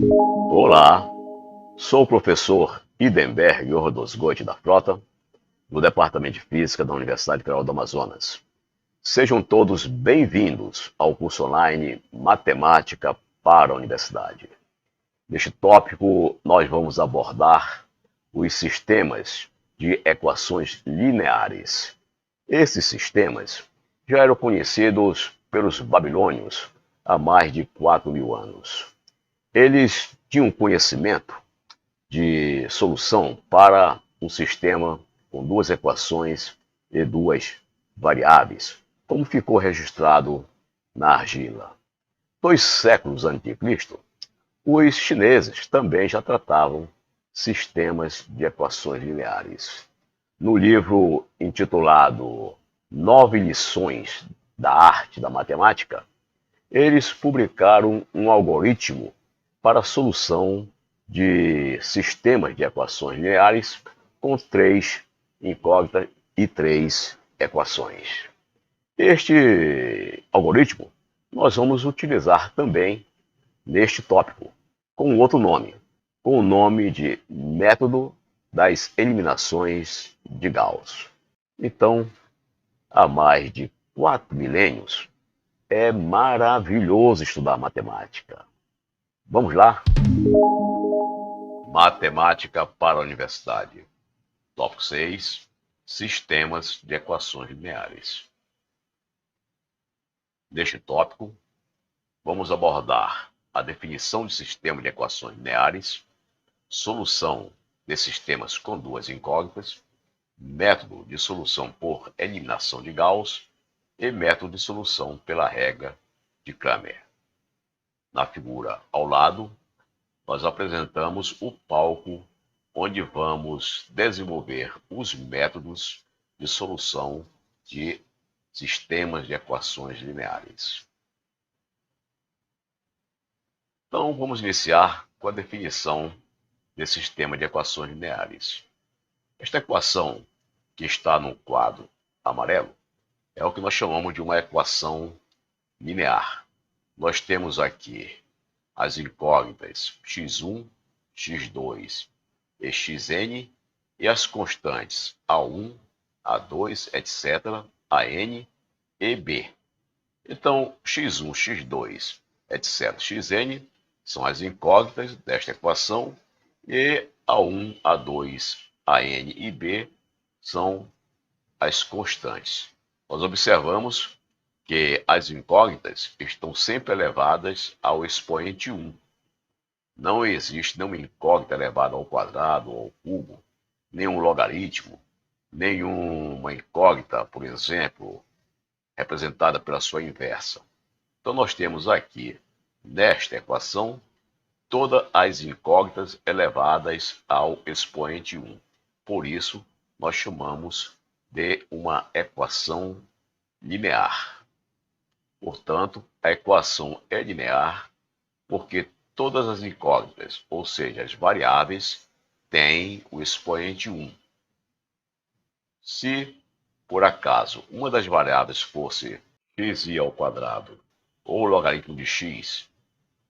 Olá, sou o professor Idenberg Ordosgoit da Frota, do Departamento de Física da Universidade Federal do Amazonas. Sejam todos bem-vindos ao curso online Matemática para a Universidade. Neste tópico, nós vamos abordar os sistemas de equações lineares. Esses sistemas já eram conhecidos pelos babilônios há mais de 4.000 anos. Eles tinham conhecimento de solução para um sistema com duas equações e duas variáveis, como ficou registrado na argila. 2 séculos antes de Cristo, os chineses também já tratavam sistemas de equações lineares. No livro intitulado 9 Lições da Arte da Matemática, eles publicaram um algoritmo para a solução de sistemas de equações lineares com 3 incógnitas e 3 equações. Este algoritmo nós vamos utilizar também neste tópico, com outro nome, com o nome de método das eliminações de Gauss. Então, há mais de 4 milênios, é maravilhoso estudar matemática. Vamos lá? Matemática para a Universidade. Tópico 6. Sistemas de equações lineares. Neste tópico, vamos abordar a definição de sistema de equações lineares, solução de sistemas com duas incógnitas, método de solução por eliminação de Gauss e método de solução pela regra de Cramer. Na figura ao lado, nós apresentamos o palco onde vamos desenvolver os métodos de solução de sistemas de equações lineares. Então, vamos iniciar com a definição de sistema de equações lineares. Esta equação que está no quadro amarelo é o que nós chamamos de uma equação linear. Nós temos aqui as incógnitas x1, x2 e xn e as constantes a1, a2, etc., an e b. Então, x1, x2, etc., xn são as incógnitas desta equação e a1, a2, an e b são as constantes. Nós observamos que as incógnitas estão sempre elevadas ao expoente 1. Não existe nenhuma incógnita elevada ao quadrado ou ao cubo, nenhum logaritmo, nenhuma incógnita, por exemplo, representada pela sua inversa. Então nós temos aqui, nesta equação, todas as incógnitas elevadas ao expoente 1. Por isso, nós chamamos de uma equação linear. Portanto, a equação é linear porque todas as incógnitas, ou seja, as variáveis, têm o expoente 1. Se, por acaso, uma das variáveis fosse xi ao quadrado, ou o logaritmo de x,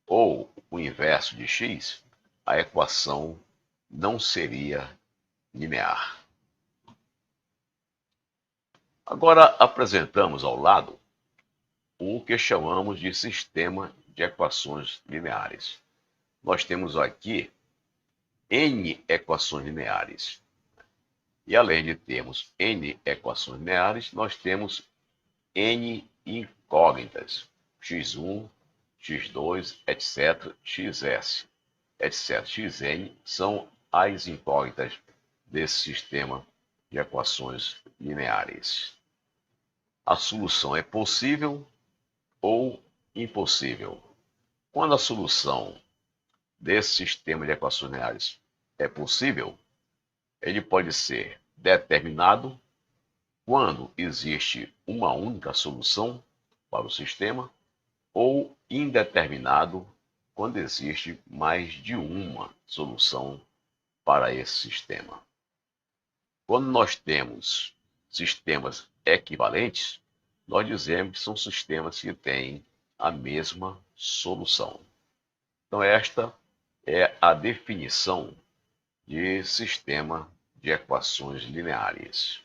ou o inverso de x, a equação não seria linear. Agora apresentamos ao lado o que chamamos de sistema de equações lineares. Nós temos aqui n equações lineares. E além de termos n equações lineares, nós temos n incógnitas, x1, x2, etc., xs, etc., xn são as incógnitas desse sistema de equações lineares. A solução é possível ou impossível. Quando a solução desse sistema de equações lineares é possível, ele pode ser determinado quando existe uma única solução para o sistema ou indeterminado quando existe mais de uma solução para esse sistema. Quando nós temos sistemas equivalentes, nós dizemos que são sistemas que têm a mesma solução. Então, esta é a definição de sistema de equações lineares.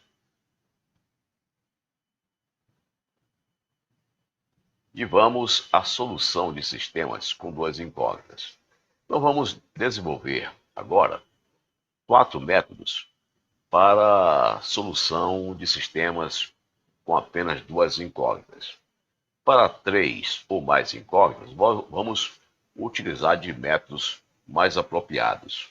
E vamos à solução de sistemas com duas incógnitas. Então vamos desenvolver agora 4 métodos para a solução de sistemas com apenas duas incógnitas. Para 3 ou mais incógnitas, vamos utilizar de métodos mais apropriados.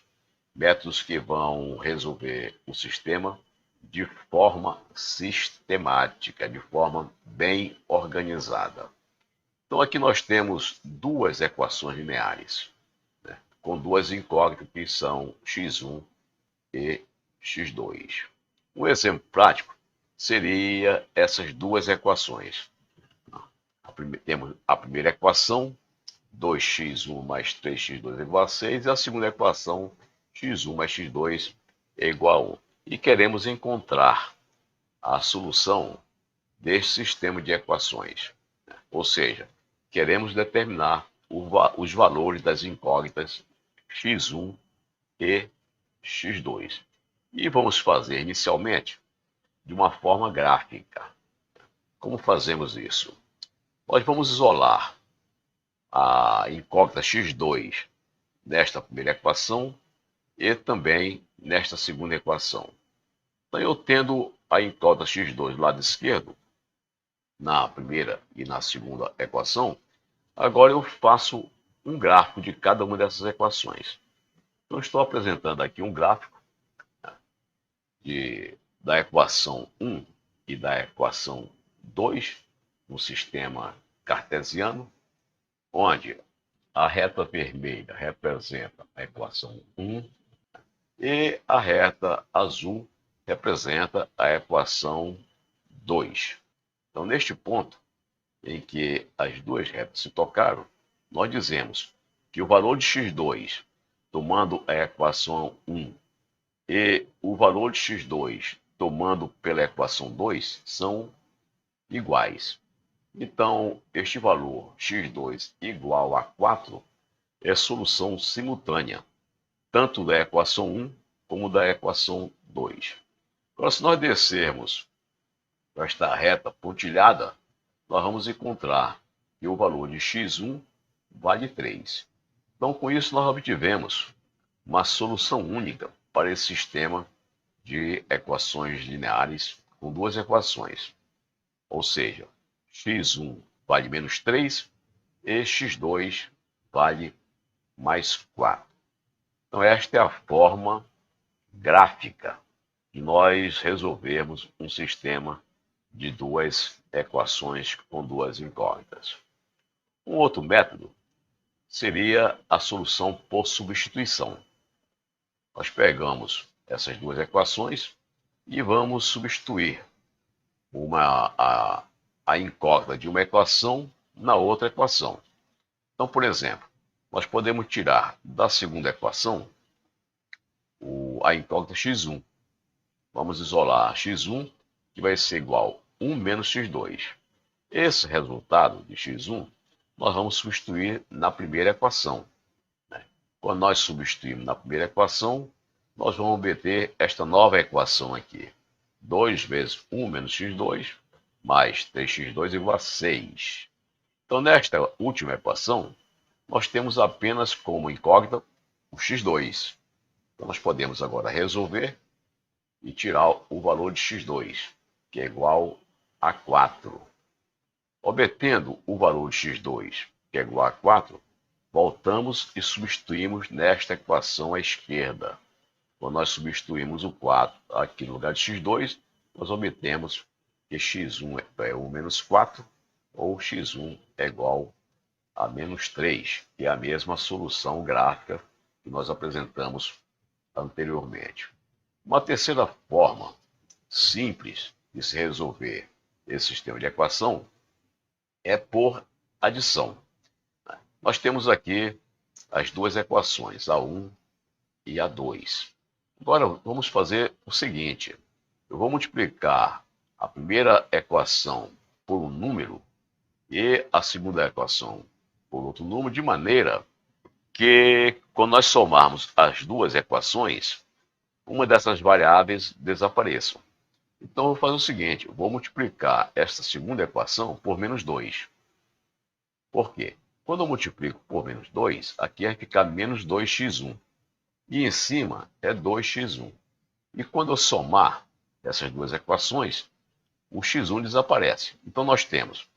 Métodos que vão resolver o sistema de forma sistemática, de forma bem organizada. Então aqui nós temos duas equações lineares, né, com duas incógnitas que são x1 e x2. Um exemplo prático seria essas duas equações. Temos a primeira equação, 2x1 mais 3x2 é igual a 6, e a segunda equação, x1 mais x2 é igual a 1. E queremos encontrar a solução deste sistema de equações. Ou seja, queremos determinar os valores das incógnitas x1 e x2. E vamos fazer inicialmente de uma forma gráfica. Como fazemos isso? Nós vamos isolar a incógnita x2 nesta primeira equação e também nesta segunda equação. Então, eu tendo a incógnita x2 do lado esquerdo, na primeira e na segunda equação, agora eu faço um gráfico de cada uma dessas equações. Então, estou apresentando aqui um gráfico da equação 1 e da equação 2, no sistema cartesiano, onde a reta vermelha representa a equação 1 e a reta azul representa a equação 2. Então, neste ponto em que as duas retas se tocaram, nós dizemos que o valor de x2, tomando a equação 1, e o valor de x2, tomando pela equação 2, são iguais. Então, este valor x2 igual a 4 é solução simultânea, tanto da equação 1 como da equação 2. Agora, se nós descermos para esta reta pontilhada, nós vamos encontrar que o valor de x1 vale 3. Então, com isso, nós obtivemos uma solução única para esse sistema de equações lineares com duas equações. Ou seja, x1 vale menos 3 e x2 vale mais 4. Então, esta é a forma gráfica de nós resolvermos um sistema de duas equações com duas incógnitas. Um outro método seria a solução por substituição. Nós pegamos essas duas equações e vamos substituir a incógnita de uma equação na outra equação. Então, por exemplo, nós podemos tirar da segunda equação a incógnita x1. Vamos isolar x1, que vai ser igual a 1 menos x2. Esse resultado de x1, nós vamos substituir na primeira equação. Quando nós substituirmos na primeira equação, nós vamos obter esta nova equação aqui. 2 vezes 1 menos x2, mais 3x2 igual a 6. Então, nesta última equação, nós temos apenas como incógnita o x2. Então, nós podemos agora resolver e tirar o valor de x2, que é igual a 4. Obtendo o valor de x2, que é igual a 4, voltamos e substituímos nesta equação à esquerda. Quando nós substituímos o 4 aqui no lugar de x2, nós obtemos que x1 é o menos 4, ou x1 é igual a menos 3, que é a mesma solução gráfica que nós apresentamos anteriormente. Uma terceira forma simples de se resolver esse sistema de equação é por adição. Nós temos aqui as duas equações, a 1 e a 2. Agora vamos fazer o seguinte: eu vou multiplicar a primeira equação por um número e a segunda equação por outro número, de maneira que quando nós somarmos as duas equações, uma dessas variáveis desapareça. Então, eu vou fazer o seguinte, eu vou multiplicar esta segunda equação por menos 2. Por quê? Quando eu multiplico por menos 2, aqui vai ficar menos 2x1. E em cima é 2x1. E quando eu somar essas duas equações, o x1 desaparece. Então, nós temos,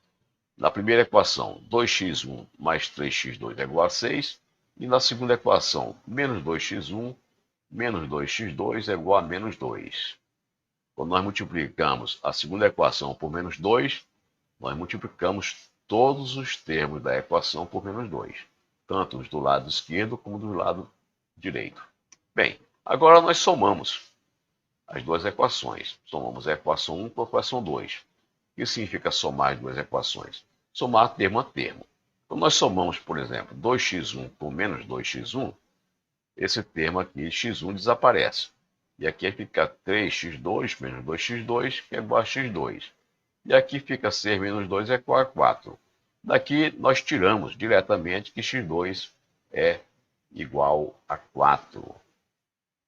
na primeira equação, 2x1 mais 3x2 é igual a 6. E na segunda equação, menos 2x1 menos 2x2 é igual a menos 2. Quando nós multiplicamos a segunda equação por menos 2, nós multiplicamos todos os termos da equação por menos 2, tanto os do lado esquerdo como do lado direito. Bem, agora nós somamos as duas equações. Somamos a equação 1 com a equação 2. O que significa somar as duas equações? Somar termo a termo. Quando nós somamos, por exemplo, 2x1 com menos 2x1, esse termo aqui, x1, desaparece. E aqui fica 3x2 menos 2x2, que é igual a x2. E aqui fica 6 menos 2 é igual a 4. Daqui nós tiramos diretamente que x2 é igual a 4.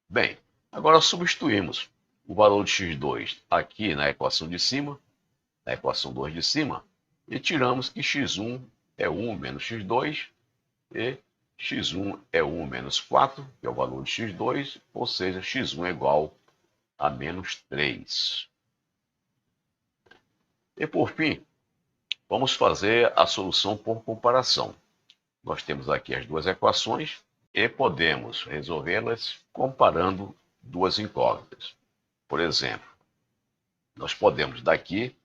Bem, agora substituímos o valor de x2 aqui na equação de cima, na equação 2 de cima, e tiramos que x1 é 1 menos x2 e x1 é 1 menos 4, que é o valor de x2, ou seja, x1 é igual a menos 3. E por fim, vamos fazer a solução por comparação. Nós temos aqui as duas equações e podemos resolvê-las comparando duas incógnitas. Por exemplo, nós podemos daqui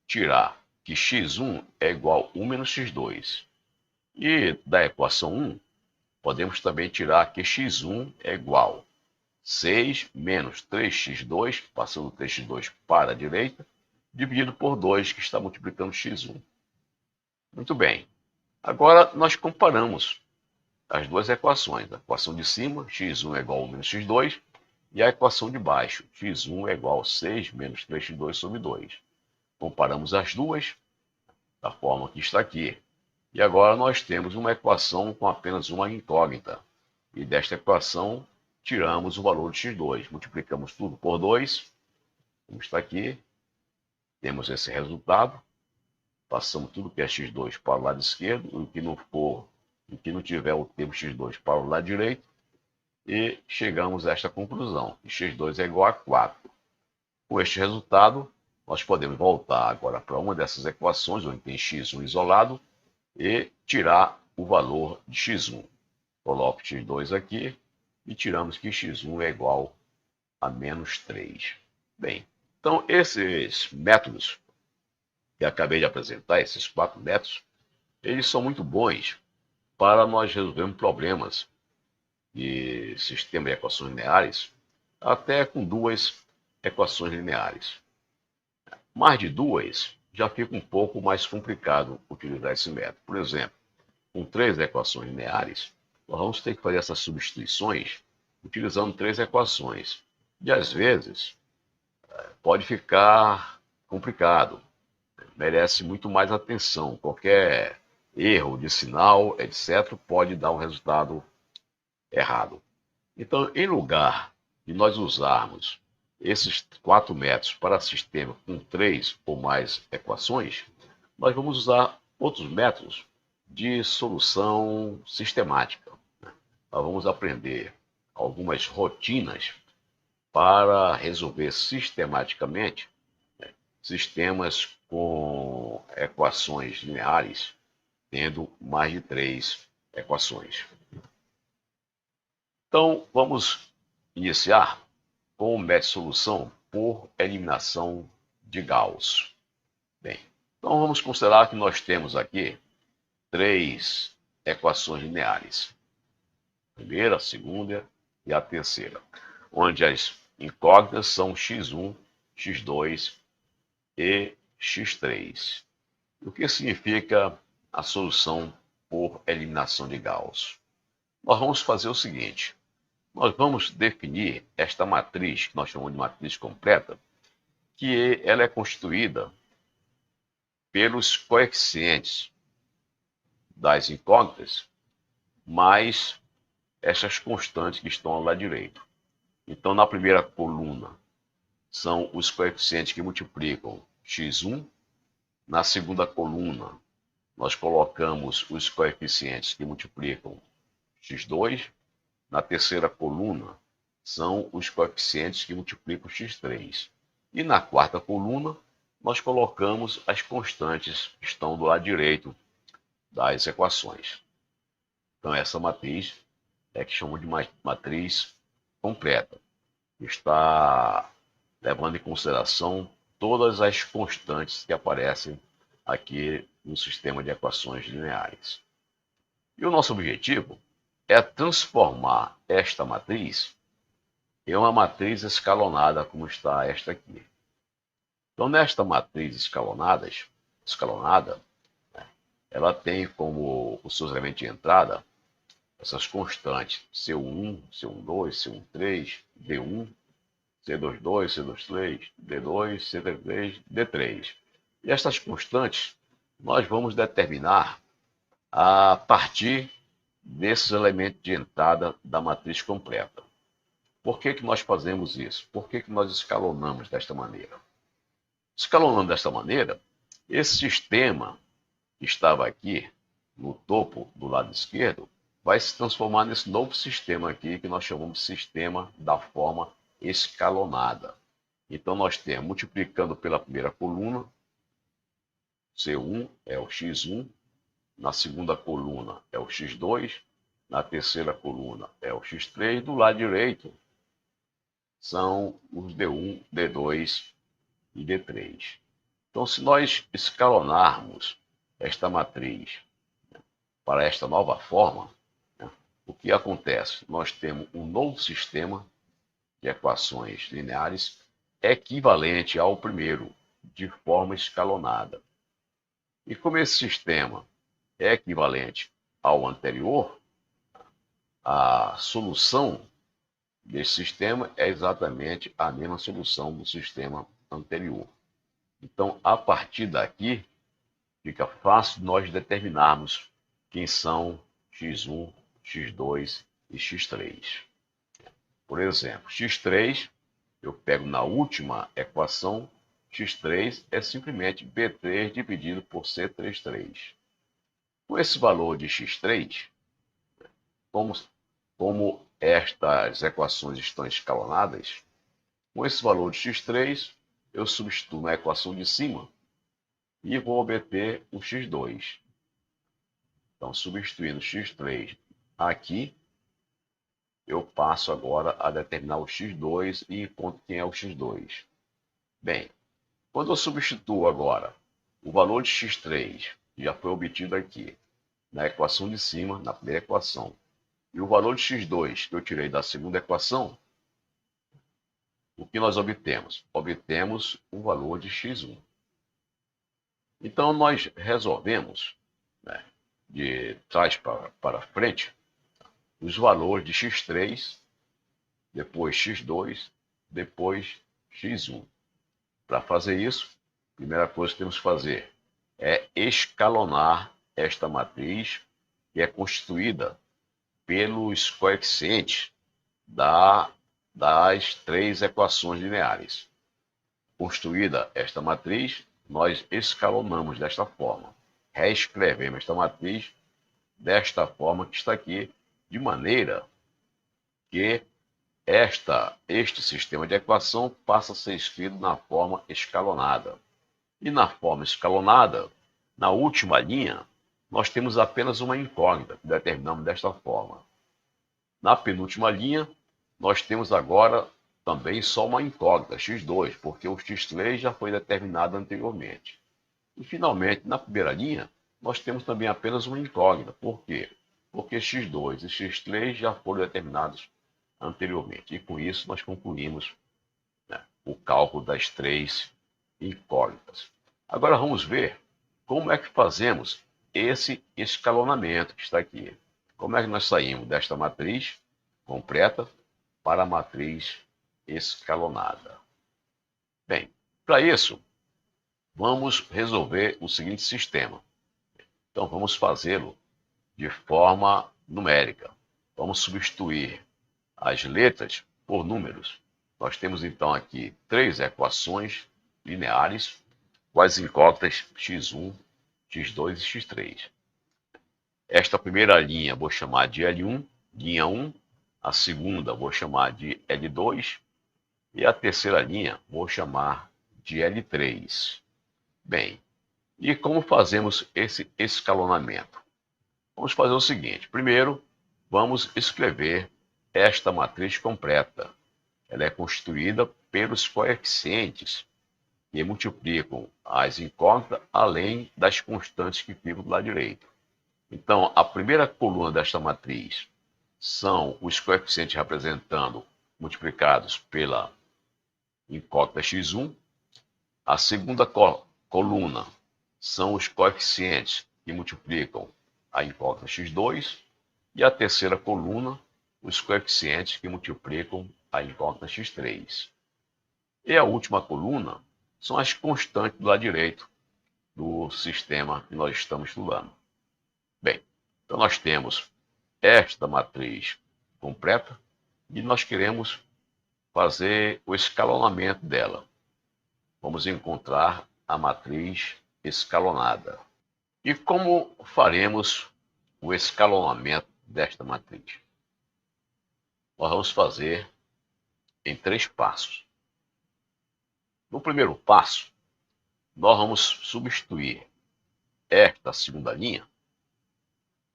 tirar que x1 é igual a 1 menos x2. E da equação 1, podemos também tirar que x1 é igual a 6 menos 3x2, passando 3x2 para a direita, dividido por 2, que está multiplicando x1. Muito bem. Agora nós comparamos as duas equações. A equação de cima, x1 é igual a 1 menos x2, e a equação de baixo, x1 é igual a 6 menos 3x2 sobre 2. Comparamos as duas da forma que está aqui. E agora nós temos uma equação com apenas uma incógnita. E desta equação tiramos o valor de x2. Multiplicamos tudo por 2, como está aqui. Temos esse resultado. Passamos tudo que é x2 para o lado esquerdo. O que não tiver o termo x2 para o lado direito. E chegamos a esta conclusão. Que x2 é igual a 4. Com este resultado, nós podemos voltar agora para uma dessas equações, onde tem x1 isolado, e tirar o valor de x1. Coloco x2 aqui e tiramos que x1 é igual a menos 3. Bem, então esses métodos que acabei de apresentar, esses 4 métodos, eles são muito bons para nós resolvermos problemas de sistema de equações lineares, até com duas equações lineares. Mais de duas, já fica um pouco mais complicado utilizar esse método. Por exemplo, com 3 equações lineares, nós vamos ter que fazer essas substituições utilizando 3 equações. E às vezes pode ficar complicado, merece muito mais atenção. Qualquer erro de sinal, etc., pode dar um resultado errado. Então, em lugar de nós usarmos esses 4 métodos para sistema com 3 ou mais equações, nós vamos usar outros métodos de solução sistemática. Nós vamos aprender algumas rotinas para resolver sistematicamente sistemas com equações lineares, tendo mais de 3 equações. Então, vamos iniciar com o método de solução por eliminação de Gauss. Bem, então vamos considerar que nós temos aqui 3 equações lineares. A primeira, a segunda e a terceira, onde as incógnitas são x1, x2 e x3. O que significa a solução por eliminação de Gauss? Nós vamos fazer o seguinte. Nós vamos definir esta matriz, que nós chamamos de matriz completa, que ela é constituída pelos coeficientes das incógnitas mais essas constantes que estão ao lado direito. Então, na primeira coluna, são os coeficientes que multiplicam x1. Na segunda coluna, nós colocamos os coeficientes que multiplicam x2. Na terceira coluna, são os coeficientes que multiplicam x3. E na quarta coluna, nós colocamos as constantes que estão do lado direito das equações. Então, essa matriz é que chamamos de matriz completa. Está levando em consideração todas as constantes que aparecem aqui no sistema de equações lineares. E o nosso objetivo é transformar esta matriz em uma matriz escalonada, como está esta aqui. Então, nesta matriz escalonada, ela tem como os seus elementos de entrada essas constantes C1, C12, C13, D1, C22, C23, D2, C33, D3. E estas constantes nós vamos determinar a partir desses elementos de entrada da matriz completa. Por que nós fazemos isso? Por que nós escalonamos desta maneira? Escalonando desta maneira, esse sistema que estava aqui no topo do lado esquerdo vai se transformar nesse novo sistema aqui que nós chamamos de sistema da forma escalonada. Então nós temos, multiplicando pela primeira coluna, C1 é o x1, na segunda coluna é o x2, na terceira coluna é o x3, do lado direito são os D1, D2 e D3. Então, se nós escalonarmos esta matriz para esta nova forma, o que acontece? Nós temos um novo sistema de equações lineares equivalente ao primeiro, de forma escalonada. E como esse sistema é equivalente ao anterior, a solução desse sistema é exatamente a mesma solução do sistema anterior. Então, a partir daqui, fica fácil nós determinarmos quem são x1, x2 e x3. Por exemplo, x3, eu pego na última equação, x3 é simplesmente B3 dividido por C33. Com esse valor de x3, como estas equações estão escalonadas, com esse valor de x3, eu substituo na equação de cima e vou obter o x2. Então, substituindo x3 aqui, eu passo agora a determinar o x2 e encontro quem é o x2. Bem, quando eu substituo agora o valor de x3, que já foi obtido aqui, na equação de cima, na primeira equação, e o valor de x2 que eu tirei da segunda equação, o que nós obtemos? Obtemos o valor de x1. Então, nós resolvemos, de trás para frente, os valores de x3, depois x2, depois x1. Para fazer isso, a primeira coisa que temos que fazer é escalonar esta matriz, que é constituída pelos coeficientes das três equações lineares. Construída esta matriz, nós escalonamos desta forma. Reescrevemos esta matriz desta forma que está aqui, de maneira que este sistema de equação passa a ser escrito na forma escalonada. E na forma escalonada, na última linha, nós temos apenas uma incógnita que determinamos desta forma. Na penúltima linha, nós temos agora também só uma incógnita, x2, porque o x3 já foi determinado anteriormente. E, finalmente, na primeira linha, nós temos também apenas uma incógnita. Por quê? Porque x2 e x3 já foram determinados anteriormente. E, com isso, nós concluímos o cálculo das três incógnitas. Agora, vamos ver como é que fazemos esse escalonamento que está aqui. Como é que nós saímos desta matriz completa para a matriz escalonada? Bem, para isso, vamos resolver o seguinte sistema. Então, vamos fazê-lo de forma numérica. vamos substituir as letras por números. Nós temos então aqui três equações lineares com as incógnitas x1, x2 e x3. Esta primeira linha vou chamar de L1, linha 1. A segunda vou chamar de L2 e a terceira linha vou chamar de L3. Bem, e como fazemos esse escalonamento? Vamos fazer o seguinte: primeiro, vamos escrever esta matriz completa. Ela é constituída pelos coeficientes que multiplicam as incógnitas além das constantes que ficam do lado direito. Então, a primeira coluna desta matriz são os coeficientes representando multiplicados pela incógnita x1. A segunda coluna são os coeficientes que multiplicam a incógnita x2. E a terceira coluna, os coeficientes que multiplicam a incógnita x3. E a última coluna são as constantes do lado direito do sistema que nós estamos estudando. Bem, então nós temos esta matriz completa e nós queremos fazer o escalonamento dela. Vamos encontrar a matriz escalonada. E como faremos o escalonamento desta matriz? Nós vamos fazer em 3 passos. No primeiro passo, nós vamos substituir esta segunda linha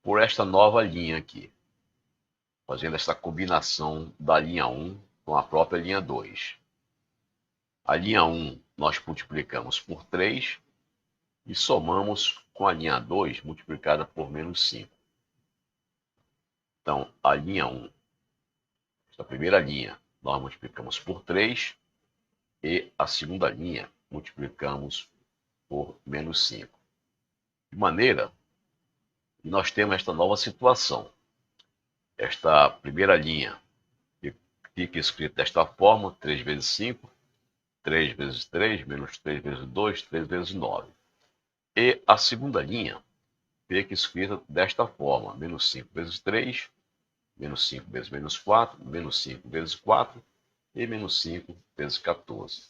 por esta nova linha aqui, fazendo essa combinação da linha 1 com a própria linha 2. A linha 1 nós multiplicamos por 3 e somamos com a linha 2 multiplicada por menos 5. Então, a linha 1, essa primeira linha, nós multiplicamos por 3 e a segunda linha multiplicamos por menos 5. De maneira que nós temos esta nova situação. Esta primeira linha fica escrita desta forma: 3 vezes 5, 3 vezes 3, menos 3 vezes 2, 3 vezes 9. E a segunda linha fica escrita desta forma: menos 5 vezes 3, menos 5 vezes menos 4, menos 5 vezes 4 e menos 5 vezes 14.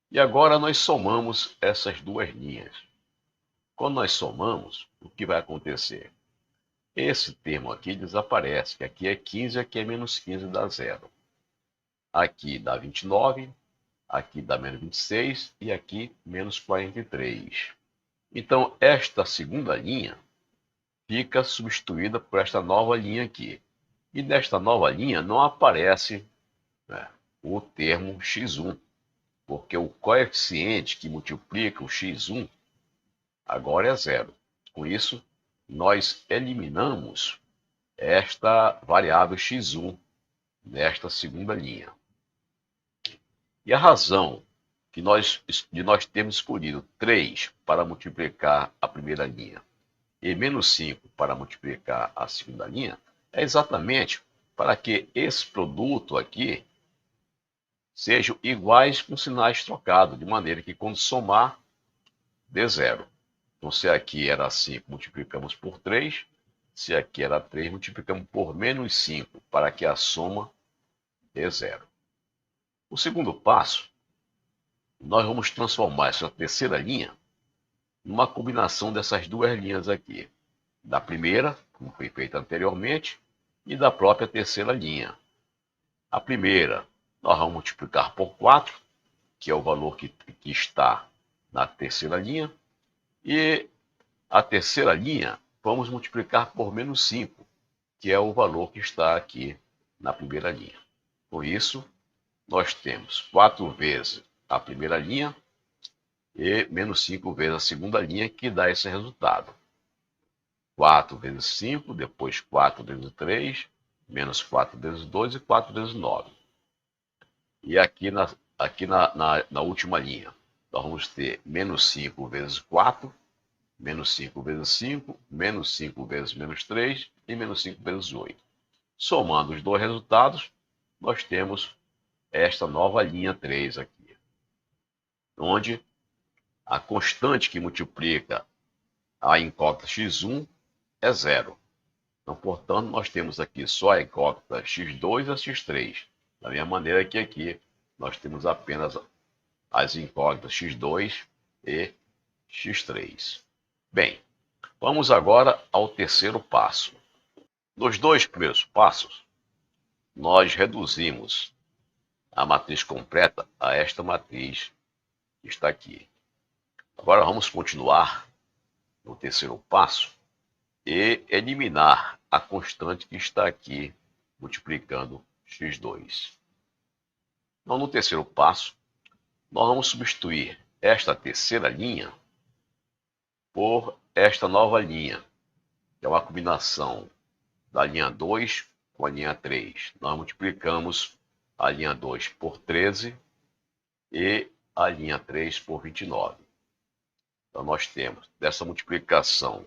E agora nós somamos essas duas linhas. Quando nós somamos, o que vai acontecer? Esse termo aqui desaparece, que aqui é 15, aqui é menos 15, dá 0. Aqui dá 29, aqui dá menos 26 e aqui menos 43. Então, esta segunda linha fica substituída por esta nova linha aqui. E nesta nova linha não aparece, né, o termo x1, porque o coeficiente que multiplica o x1 agora é 0. Com isso, nós eliminamos esta variável x1 nesta segunda linha. E a razão de nós termos escolhido 3 para multiplicar a primeira linha e menos 5 para multiplicar a segunda linha é exatamente para que esse produto aqui sejam iguais com sinais trocados, de maneira que quando somar, dê 0. Então, se aqui era 5, multiplicamos por 3. Se aqui era 3, multiplicamos por menos 5, para que a soma dê 0. O segundo passo, nós vamos transformar essa terceira linha numa combinação dessas duas linhas aqui. Da primeira, como foi feito anteriormente, e da própria terceira linha. A primeira, nós vamos multiplicar por 4, que é o valor que está na terceira linha. E a terceira linha, vamos multiplicar por menos 5, que é o valor que está aqui na primeira linha. Com isso, nós temos 4 vezes a primeira linha e menos 5 vezes a segunda linha, que dá esse resultado. 4 vezes 5, depois 4 vezes 3, menos 4 vezes 2 e 4 vezes 9. E aqui na última linha, nós vamos ter menos 5 vezes 4, menos 5 vezes 5, menos 5 vezes menos 3 e menos 5 vezes 8. Somando os dois resultados, nós temos esta nova linha 3 aqui, onde a constante que multiplica a incógnita x1 é 0. Então, portanto, nós temos aqui só a incógnita x2 e a x3. Da mesma maneira que aqui nós temos apenas as incógnitas x2 e x3. Bem, vamos agora ao terceiro passo. Nos dois primeiros passos, nós reduzimos a matriz completa a esta matriz que está aqui. Agora vamos continuar no terceiro passo e eliminar a constante que está aqui multiplicando x2. Então, no terceiro passo, nós vamos substituir esta terceira linha por esta nova linha, que é uma combinação da linha 2 com a linha 3. Nós multiplicamos a linha 2 por 13 e a linha 3 por 29. Então, nós temos dessa multiplicação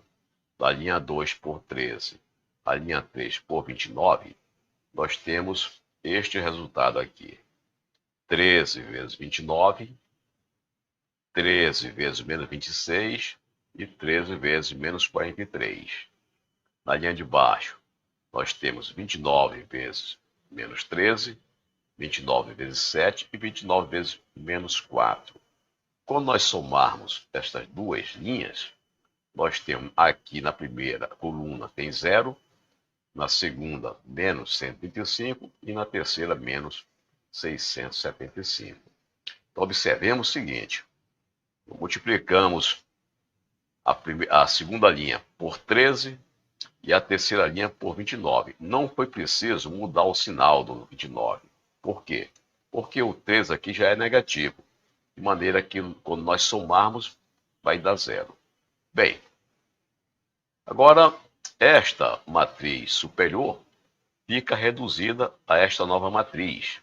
da linha 2 por 13 a linha 3 por 29, nós temos este resultado aqui. 13 vezes 29, 13 vezes menos 26 e 13 vezes menos 43. Na linha de baixo, nós temos 29 vezes menos 13, 29 vezes 7 e 29 vezes menos 4. Quando nós somarmos estas duas linhas, nós temos aqui na primeira coluna tem 0, na segunda menos 135 e na terceira menos 675. Então, observemos o seguinte: multiplicamos a segunda linha por 13 e a terceira linha por 29. Não foi preciso mudar o sinal do 29. Por quê? Porque o 13 aqui já é negativo, de maneira que quando nós somarmos vai dar 0. Bem, agora esta matriz superior fica reduzida a esta nova matriz.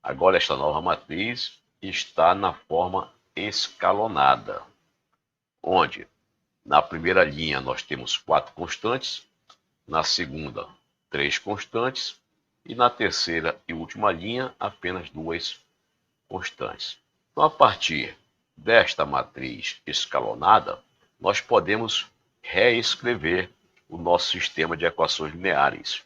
Agora esta nova matriz está na forma escalonada, onde na primeira linha nós temos 4 constantes, na segunda 3 constantes e na terceira e última linha apenas 2 constantes. Então, a partir desta matriz escalonada, nós podemos reescrever o nosso sistema de equações lineares,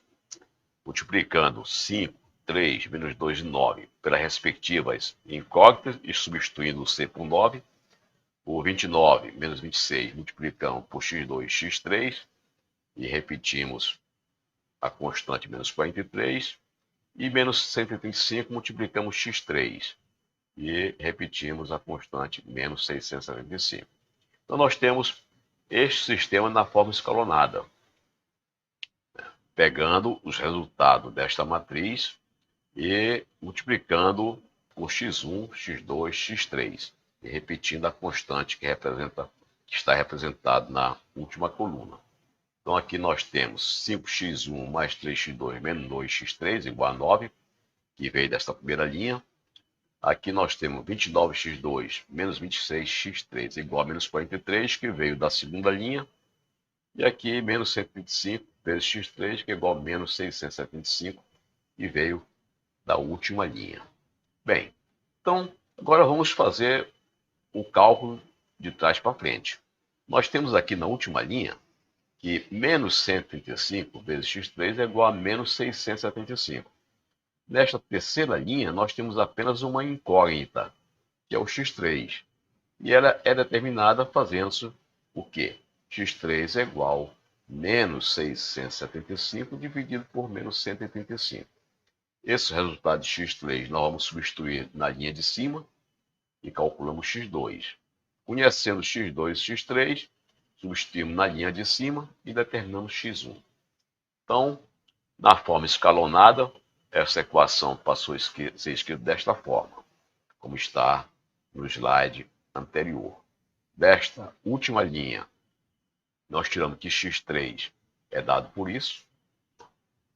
multiplicando 5, 3, menos 2 e 9 pelas respectivas incógnitas e substituindo o c por 9, por 29 menos 26 multiplicamos por x2 e x3 e repetimos a constante menos 43 e menos 135 multiplicamos x3 e repetimos a constante menos 675. Então nós temos este sistema na forma escalonada, pegando os resultados desta matriz e multiplicando por x1, x2, x3 e repetindo a constante que está representada na última coluna. Então aqui nós temos 5x1 mais 3x2 menos 2x3 igual a 9, que veio desta primeira linha. Aqui nós temos 29x2 menos 26x3 igual a menos 43, que veio da segunda linha. E aqui menos 125 vezes x3, que é igual a menos 675, que veio da última linha. Bem, então agora vamos fazer o cálculo de trás para frente. Nós temos aqui na última linha que menos 135 vezes x3 é igual a menos 675. Nesta terceira linha, nós temos apenas uma incógnita, que é o x3. E ela é determinada fazendo-se o quê? x3 é igual a menos 675 dividido por menos 135. Esse resultado de x3 nós vamos substituir na linha de cima e calculamos x2. Conhecendo x2 e x3, substituímos na linha de cima e determinamos x1. Então, na forma escalonada, essa equação passou a ser escrita desta forma, como está no slide anterior. Desta última linha, nós tiramos que x3 é dado por isso,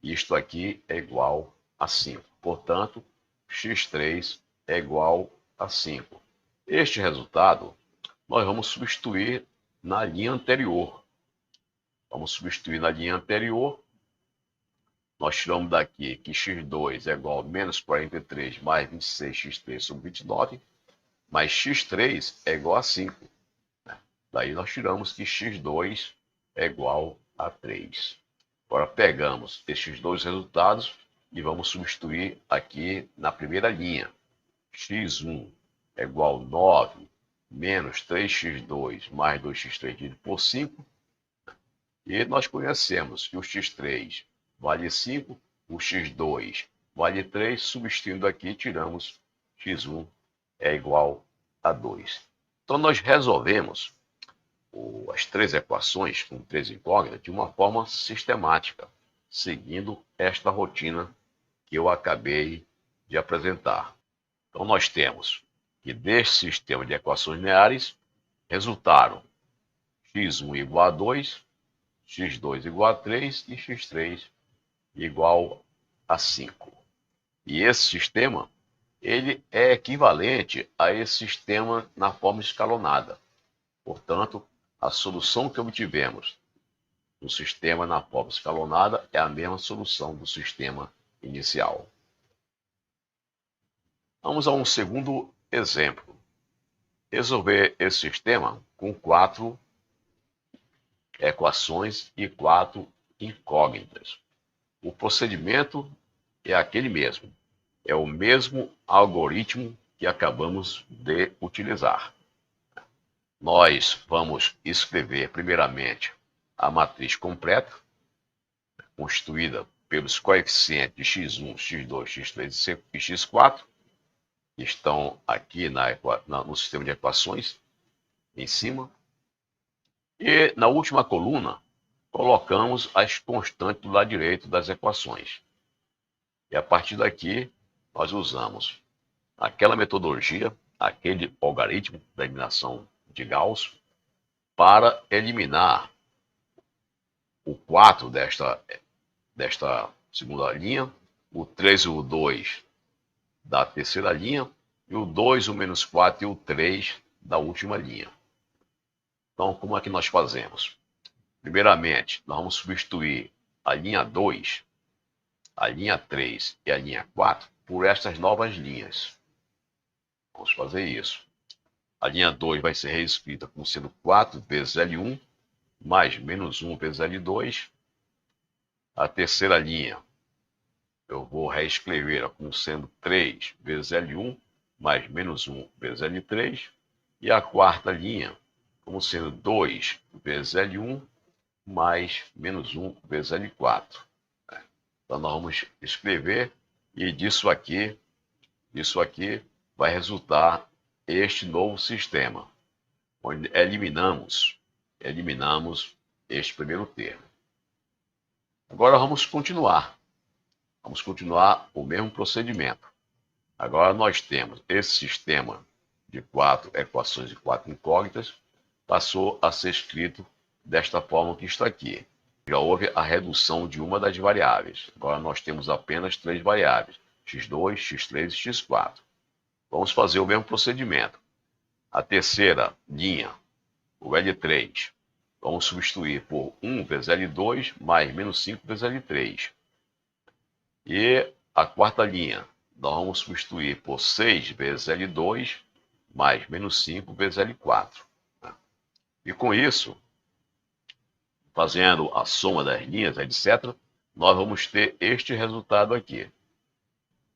e isto aqui é igual a 5. Portanto, x3 é igual a 5. Este resultado nós vamos substituir na linha anterior. Vamos substituir na linha anterior. Nós tiramos daqui que x2 é igual a menos 43 mais 26x3 sobre 29, mais x3 é igual a 5. Daí nós tiramos que x2 é igual a 3. Agora pegamos estes dois resultados e vamos substituir aqui na primeira linha. x1 é igual a 9 menos 3x2 mais 2x3 dividido por 5. E nós conhecemos que o x3 vale 5, o x2 vale 3. Substituindo aqui, tiramos x1 é igual a 2. Então nós resolvemos as três equações com três incógnitas de uma forma sistemática, seguindo esta rotina que eu acabei de apresentar. Então nós temos que deste sistema de equações lineares resultaram x1 igual a 2, x2 igual a 3 e x3 igual a 5. E esse sistema ele é equivalente a esse sistema na forma escalonada. Portanto, a solução que obtivemos no sistema na forma escalonada é a mesma solução do sistema inicial. Vamos a um segundo exemplo. Resolver esse sistema com 4 equações e 4 incógnitas. O procedimento é aquele mesmo. É o mesmo algoritmo que acabamos de utilizar. Nós vamos escrever primeiramente a matriz completa, constituída pelos coeficientes de x1, x2, x3 e x4, que estão aqui no sistema de equações, em cima. E na última coluna, colocamos as constantes do lado direito das equações. E a partir daqui, nós usamos aquela metodologia, aquele algoritmo da eliminação de Gauss, para eliminar o 4 desta segunda linha, o 3 e o 2 da terceira linha, e o 2, o menos 4 e o 3 da última linha. Então, como é que nós fazemos? Primeiramente, nós vamos substituir a linha 2, a linha 3 e a linha 4 por estas novas linhas. Vamos fazer isso. A linha 2 vai ser reescrita como sendo 4 vezes L1 mais menos 1 vezes L2. A terceira linha eu vou reescrever como sendo 3 vezes L1 mais menos 1 vezes L3. E a quarta linha como sendo 2 vezes L1 mais menos 1 vezes L4. Então nós vamos escrever e disso aqui vai resultar este novo sistema, onde eliminamos este primeiro termo. Agora vamos continuar o mesmo procedimento. Agora nós temos esse sistema de 4 equações e 4 incógnitas, passou a ser escrito desta forma que está aqui. Já houve a redução de uma das variáveis. Agora nós temos apenas 3 variáveis, x2, x3 e x4. Vamos fazer o mesmo procedimento. A terceira linha, o L3, vamos substituir por 1 vezes L2 mais menos 5 vezes L3. E a quarta linha, nós vamos substituir por 6 vezes L2 mais menos 5 vezes L4. E com isso, fazendo a soma das linhas, etc., nós vamos ter este resultado aqui.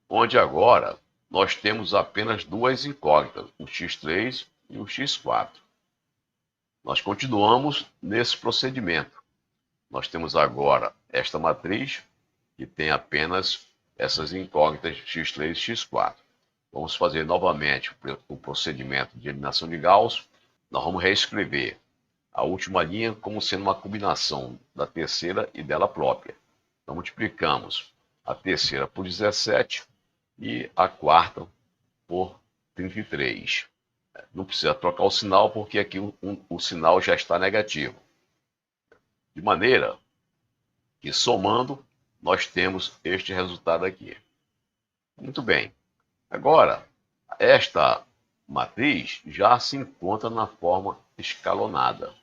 Onde agora nós temos apenas duas incógnitas, o x3 e o x4. Nós continuamos nesse procedimento. Nós temos agora esta matriz, que tem apenas essas incógnitas x3 e x4. Vamos fazer novamente o procedimento de eliminação de Gauss. Nós vamos reescrever a última linha como sendo uma combinação da terceira e dela própria. Então multiplicamos a terceira por 17 e a quarta por 33. Não precisa trocar o sinal, porque aqui o sinal já está negativo. De maneira que, somando, nós temos este resultado aqui. Muito bem. Agora, esta matriz já se encontra na forma escalonada.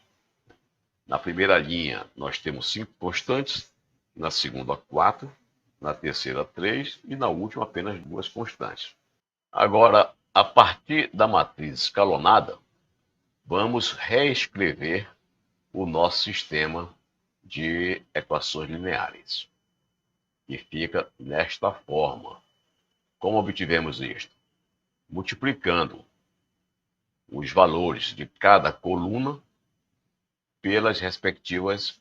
Na primeira linha, nós temos 5 constantes, na segunda, 4, na terceira, 3 e na última, apenas 2 constantes. Agora, a partir da matriz escalonada, vamos reescrever o nosso sistema de equações lineares, que fica nesta forma. Como obtivemos isto? Multiplicando os valores de cada coluna pelas respectivas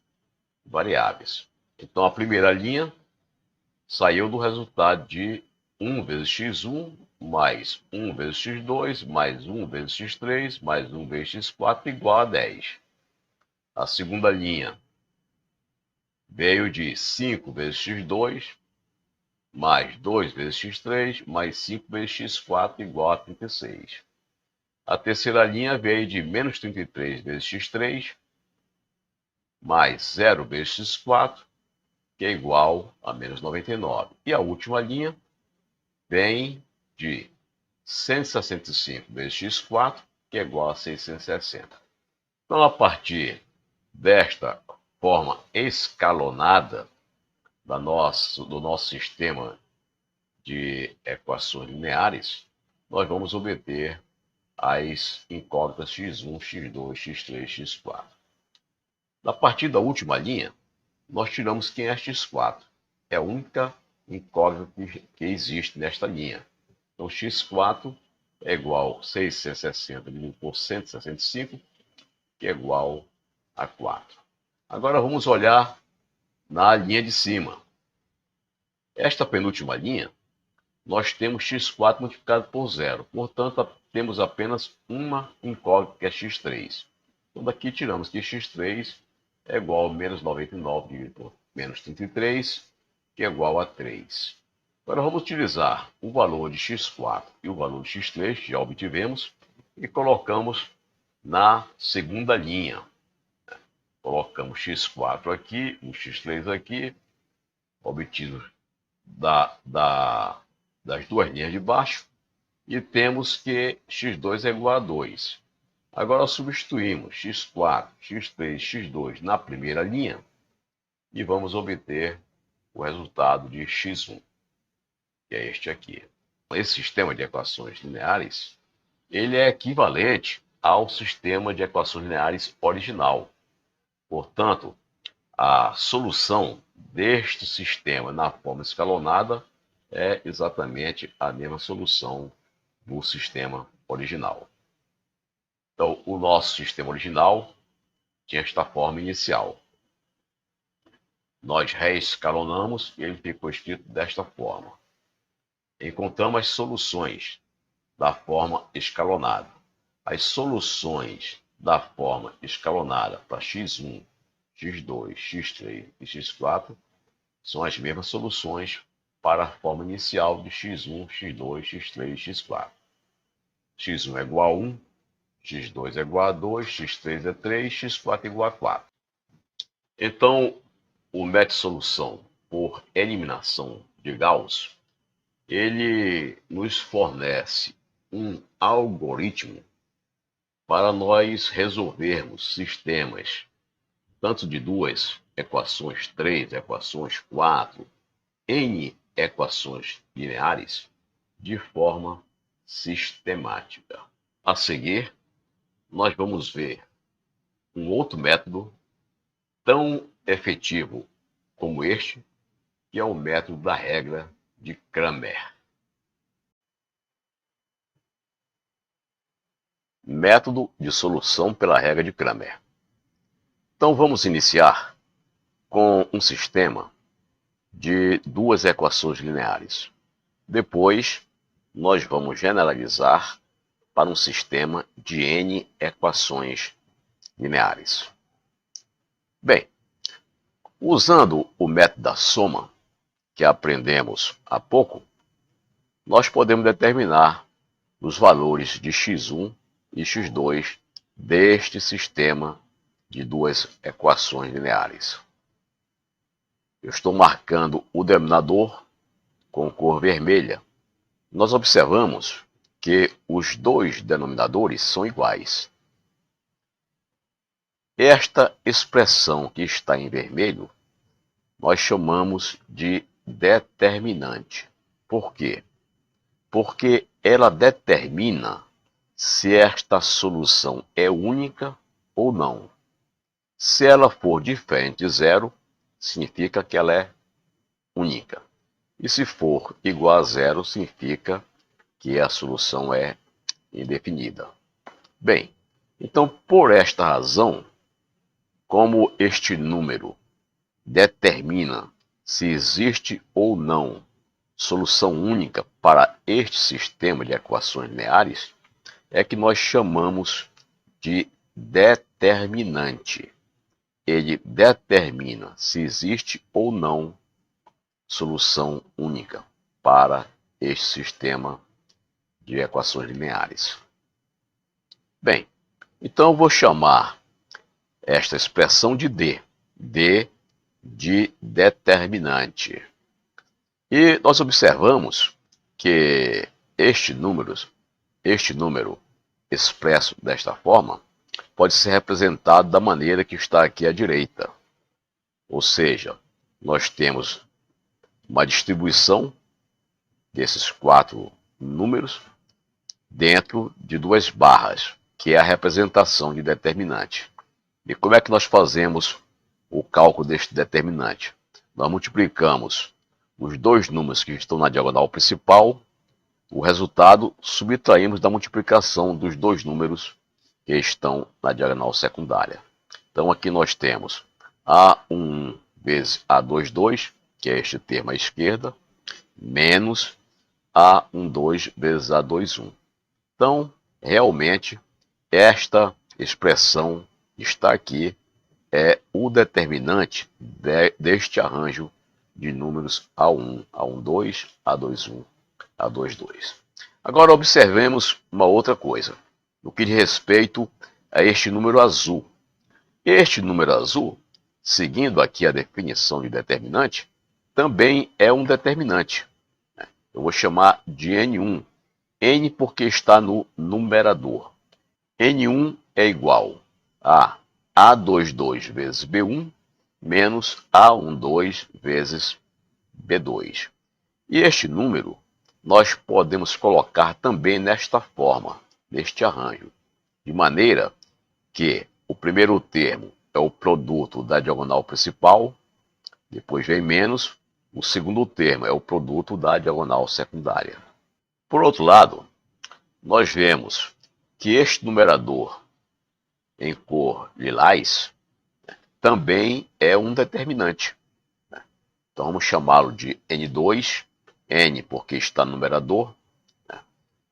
variáveis. Então, a primeira linha saiu do resultado de 1 vezes x1 mais 1 vezes x2 mais 1 vezes x3 mais 1 vezes x4 igual a 10. A segunda linha veio de 5 vezes x2 mais 2 vezes x3 mais 5 vezes x4 igual a 36. A terceira linha veio de menos 33 vezes x3 mais 0 vezes x4, que é igual a menos 99. E a última linha vem de 165 vezes x4, que é igual a 660. Então, a partir desta forma escalonada do nosso sistema de equações lineares, nós vamos obter as incógnitas x1, x2, x3, x4. A partir da última linha, nós tiramos quem é x4. É a única incógnita que existe nesta linha. Então, x4 é igual a 660 dividido por 165, que é igual a 4. Agora vamos olhar na linha de cima. Esta penúltima linha, nós temos x4 multiplicado por 0. Portanto, temos apenas uma incógnita, que é x3. Então, daqui tiramos que x3 é igual a menos 99 dividido por menos 33, que é igual a 3. Agora vamos utilizar o valor de x4 e o valor de x3, que já obtivemos, e colocamos na segunda linha. Colocamos x4 aqui, o x3 aqui, obtido das duas linhas de baixo, e temos que x2 é igual a 2. Agora substituímos x4, x3, x2 na primeira linha e vamos obter o resultado de x1, que é este aqui. Esse sistema de equações lineares, ele é equivalente ao sistema de equações lineares original. Portanto, a solução deste sistema na forma escalonada é exatamente a mesma solução do sistema original. Então, o nosso sistema original tinha esta forma inicial. Nós reescalonamos e ele ficou escrito desta forma. Encontramos as soluções da forma escalonada. As soluções da forma escalonada para x1, x2, x3 e x4 são as mesmas soluções para a forma inicial de x1, x2, x3 e x4. x1 é igual a 1, x2 é igual a 2, x3 é 3, x4 é igual a 4. Então, o método de solução por eliminação de Gauss, ele nos fornece um algoritmo para nós resolvermos sistemas tanto de duas equações, três equações, quatro, N equações lineares de forma sistemática. A seguir, nós vamos ver um outro método tão efetivo como este, que é o método da regra de Cramer. Método de solução pela regra de Cramer. Então vamos iniciar com um sistema de duas equações lineares. Depois, nós vamos generalizar para um sistema de N equações lineares. Bem, usando o método da soma, que aprendemos há pouco, nós podemos determinar os valores de x1 e x2 deste sistema de duas equações lineares. Eu estou marcando o denominador com cor vermelha. Nós observamos que os dois denominadores são iguais. Esta expressão que está em vermelho, nós chamamos de determinante. Por quê? Porque ela determina se esta solução é única ou não. Se ela for diferente de zero, significa que ela é única. E se for igual a zero, significa que a solução é indefinida. Bem, então por esta razão, como este número determina se existe ou não solução única para este sistema de equações lineares, é que nós chamamos de determinante. Ele determina se existe ou não solução única para este sistema de equações lineares. Bem, então eu vou chamar esta expressão de D de determinante. E nós observamos que este número expresso desta forma pode ser representado da maneira que está aqui à direita. Ou seja, nós temos uma distribuição desses 4 números dentro de 2 barras, que é a representação de determinante. E como é que nós fazemos o cálculo deste determinante? Nós multiplicamos os 2 números que estão na diagonal principal, o resultado subtraímos da multiplicação dos 2 números que estão na diagonal secundária. Então aqui nós temos A1 vezes A22, que é este termo à esquerda, menos A12 vezes A21. Então, realmente, esta expressão está aqui, é o determinante deste arranjo de números A1, A12, A21, A22. Agora observemos uma outra coisa, no que diz respeito a este número azul. Este número azul, seguindo aqui a definição de determinante, também é um determinante. Eu vou chamar de N1. N porque está no numerador. N1 é igual a A22 vezes B1 menos A12 vezes B2. E este número nós podemos colocar também nesta forma, neste arranjo, de maneira que o primeiro termo é o produto da diagonal principal, depois vem menos, o segundo termo é o produto da diagonal secundária. Por outro lado, nós vemos que este numerador em cor lilás também é um determinante. Então vamos chamá-lo de N2, N porque está no numerador,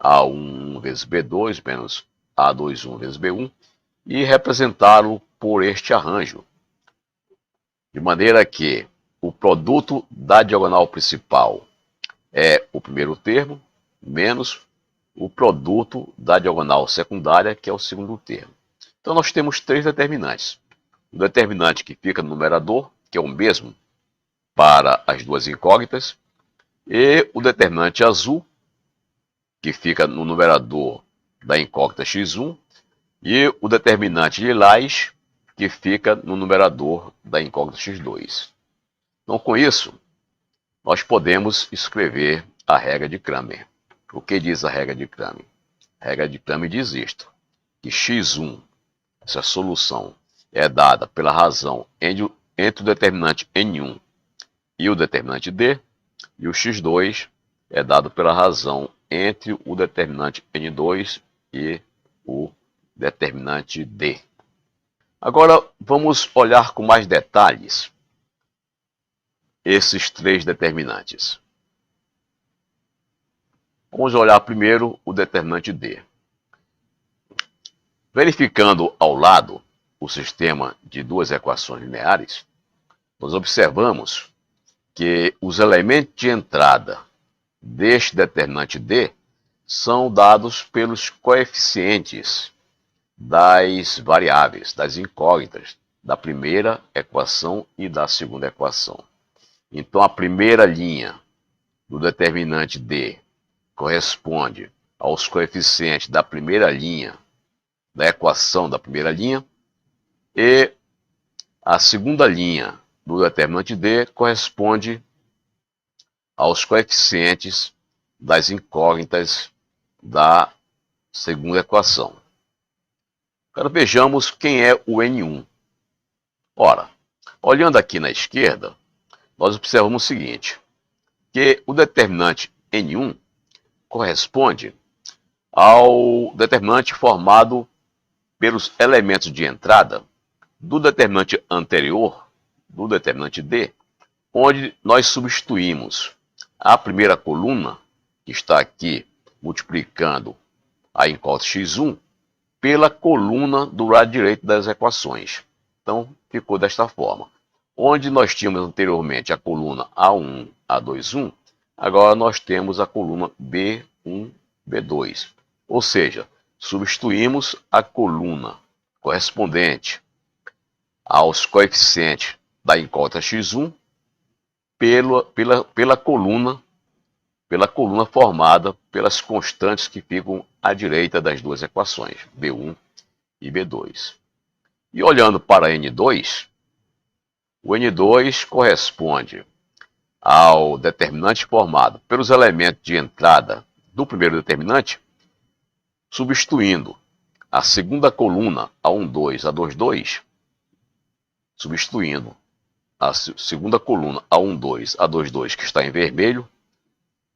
A11 vezes B2 menos A21 vezes B1, e representá-lo por este arranjo, de maneira que o produto da diagonal principal é o primeiro termo, menos o produto da diagonal secundária, que é o segundo termo. Então nós temos 3 determinantes. O determinante que fica no numerador, que é o mesmo para as 2 incógnitas, e o determinante azul, que fica no numerador da incógnita x1, e o determinante lilás, que fica no numerador da incógnita x2. Então, com isso, nós podemos escrever a regra de Cramer. O que diz a regra de Cramer? A regra de Cramer diz isto, que x1, essa solução, é dada pela razão entre o determinante N1 e o determinante D, e o x2 é dado pela razão entre o determinante N2 e o determinante D. Agora vamos olhar com mais detalhes esses 3 determinantes. Vamos olhar primeiro o determinante D. Verificando ao lado o sistema de 2 equações lineares, nós observamos que os elementos de entrada deste determinante D são dados pelos coeficientes das variáveis, das incógnitas, da primeira equação e da segunda equação. Então, a primeira linha do determinante D corresponde aos coeficientes da primeira linha, da equação da primeira linha, e a segunda linha do determinante D corresponde aos coeficientes das incógnitas da segunda equação. Agora vejamos quem é o N1. Ora, olhando aqui na esquerda, nós observamos o seguinte, que o determinante N1 corresponde ao determinante formado pelos elementos de entrada do determinante anterior, do determinante D, onde nós substituímos a primeira coluna, que está aqui multiplicando a incógnita x1, pela coluna do lado direito das equações. Então, ficou desta forma. Onde nós tínhamos anteriormente a coluna A1, A2, 1, agora nós temos a coluna B1, B2. Ou seja, substituímos a coluna correspondente aos coeficientes da incógnita x1 pela coluna formada pelas constantes que ficam à direita das duas equações, B1 e B2. E olhando para N2, o N2 corresponde ao determinante formado pelos elementos de entrada do primeiro determinante, substituindo a segunda coluna A12, A22, substituindo a segunda coluna A12, A22, que está em vermelho,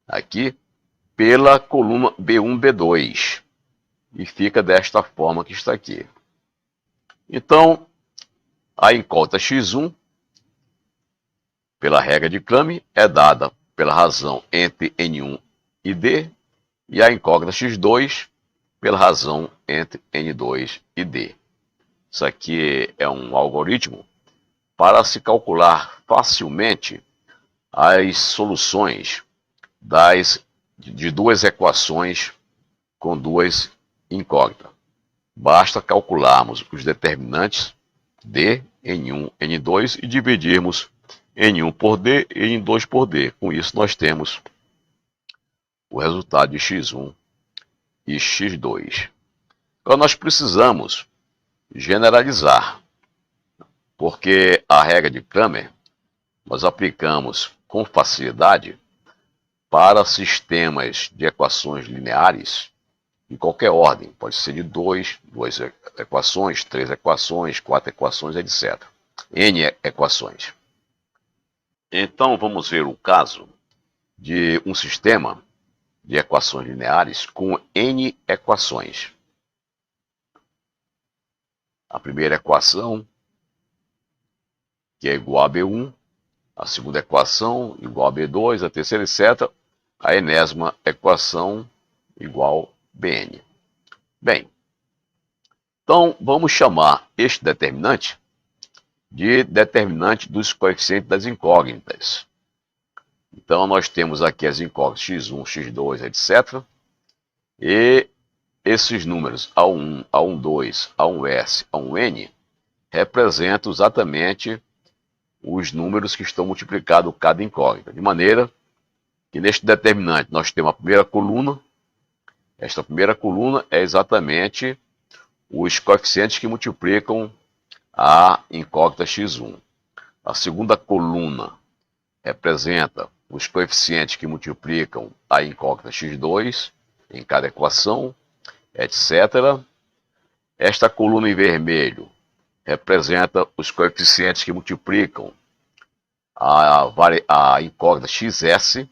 aqui, pela coluna B1, B2, e fica desta forma que está aqui. Então, a incógnita x1, pela regra de Crame, é dada pela razão entre N1 e D, e a incógnita x2 pela razão entre N2 e D. Isso aqui é um algoritmo para se calcular facilmente as soluções de duas equações com duas incógnitas. Basta calcularmos os determinantes D, N1, N2 e dividirmos N1 por D e N2 por D. Com isso nós temos o resultado de x1 e x2. Agora nós precisamos generalizar, porque a regra de Cramer nós aplicamos com facilidade para sistemas de equações lineares em qualquer ordem. Pode ser de duas equações, 3 equações, 4 equações, etc. N equações. Então vamos ver o caso de um sistema de equações lineares com N equações. A primeira equação, que é igual a B1, a segunda equação igual a B2, a terceira, etc. A enésima equação igual a Bn. Bem, então vamos chamar este determinante de determinante dos coeficientes das incógnitas. Então nós temos aqui as incógnitas x1, x2, etc. E esses números A1, A12, A1S, A1N representam exatamente os números que estão multiplicados cada incógnita. De maneira que neste determinante nós temos a primeira coluna. Esta primeira coluna é exatamente os coeficientes que multiplicam a incógnita x1. A segunda coluna representa os coeficientes que multiplicam a incógnita x2 em cada equação, etc. Esta coluna em vermelho representa os coeficientes que multiplicam a incógnita xs,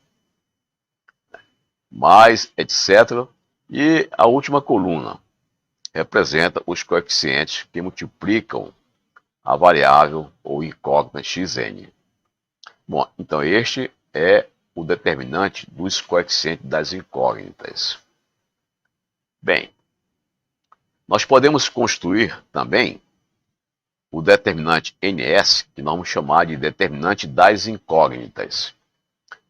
mais etc. E a última coluna representa os coeficientes que multiplicam a variável ou incógnita xn. Bom, então este é o determinante dos coeficientes das incógnitas. Bem, nós podemos construir também o determinante ns, que nós vamos chamar de determinante das incógnitas.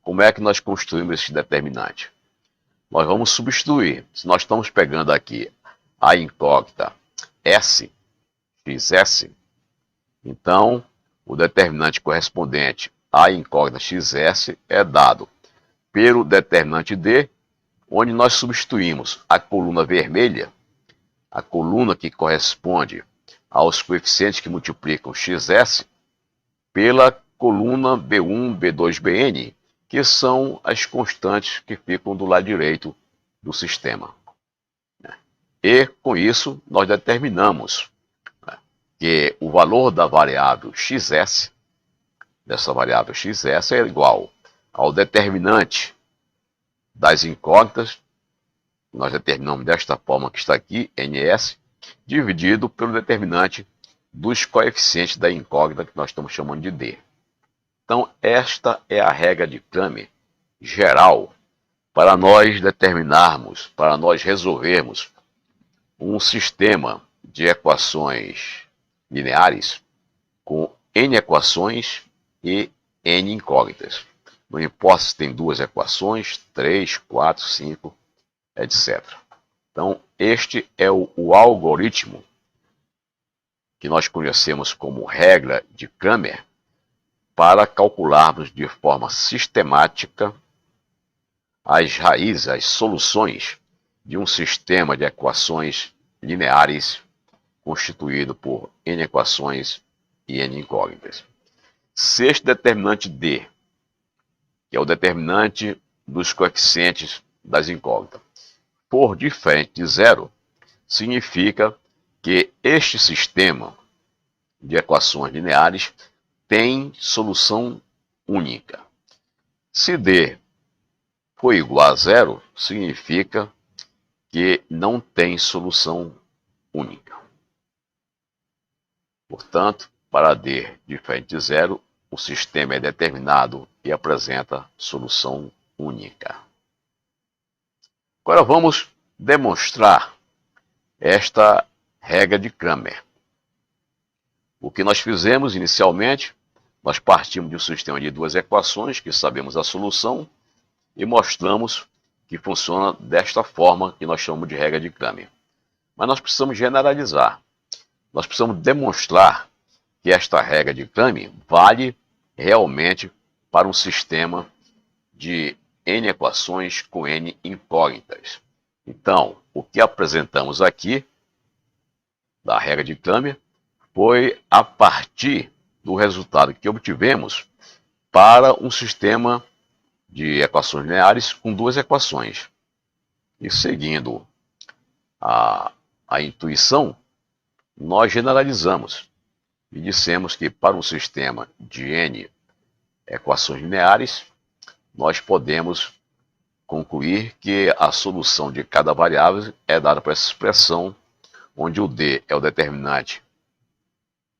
Como é que nós construímos esse determinante? Nós vamos substituir. Se nós estamos pegando aqui a incógnita S, xs, então o determinante correspondente à incógnita xs é dado pelo determinante D, onde nós substituímos a coluna vermelha, a coluna que corresponde aos coeficientes que multiplicam xs, pela coluna B1, B2, Bn, que são as constantes que ficam do lado direito do sistema. E, com isso, nós determinamos que o valor da variável xs, dessa variável xs, é igual ao determinante das incógnitas, nós determinamos desta forma que está aqui, ns, dividido pelo determinante dos coeficientes da incógnita que nós estamos chamando de d. Então, esta é a regra de Cramer geral para nós determinarmos, para nós resolvermos um sistema de equações lineares com n equações e n incógnitas. Não importa se tem duas equações, 3, 4, 5, etc. Então, este é o algoritmo que nós conhecemos como regra de Cramer para calcularmos de forma sistemática as raízes, as soluções de um sistema de equações lineares constituído por n equações e n incógnitas. Se este determinante D, que é o determinante dos coeficientes das incógnitas, for diferente de zero, significa que este sistema de equações lineares tem solução única. Se D for igual a zero, significa que não tem solução única. Portanto, para D diferente de zero, o sistema é determinado e apresenta solução única. Agora vamos demonstrar esta regra de Cramer. O que nós fizemos inicialmente, nós partimos de um sistema de duas equações que sabemos a solução e mostramos que funciona desta forma que nós chamamos de regra de Cramer. Mas nós precisamos generalizar. Nós precisamos demonstrar que esta regra de Cramer vale realmente para um sistema de n equações com n incógnitas. Então, o que apresentamos aqui da regra de Cramer foi a partir do resultado que obtivemos para um sistema de equações lineares com duas equações. E seguindo a intuição, nós generalizamos e dissemos que para um sistema de n equações lineares, nós podemos concluir que a solução de cada variável é dada por essa expressão, onde o d é o determinante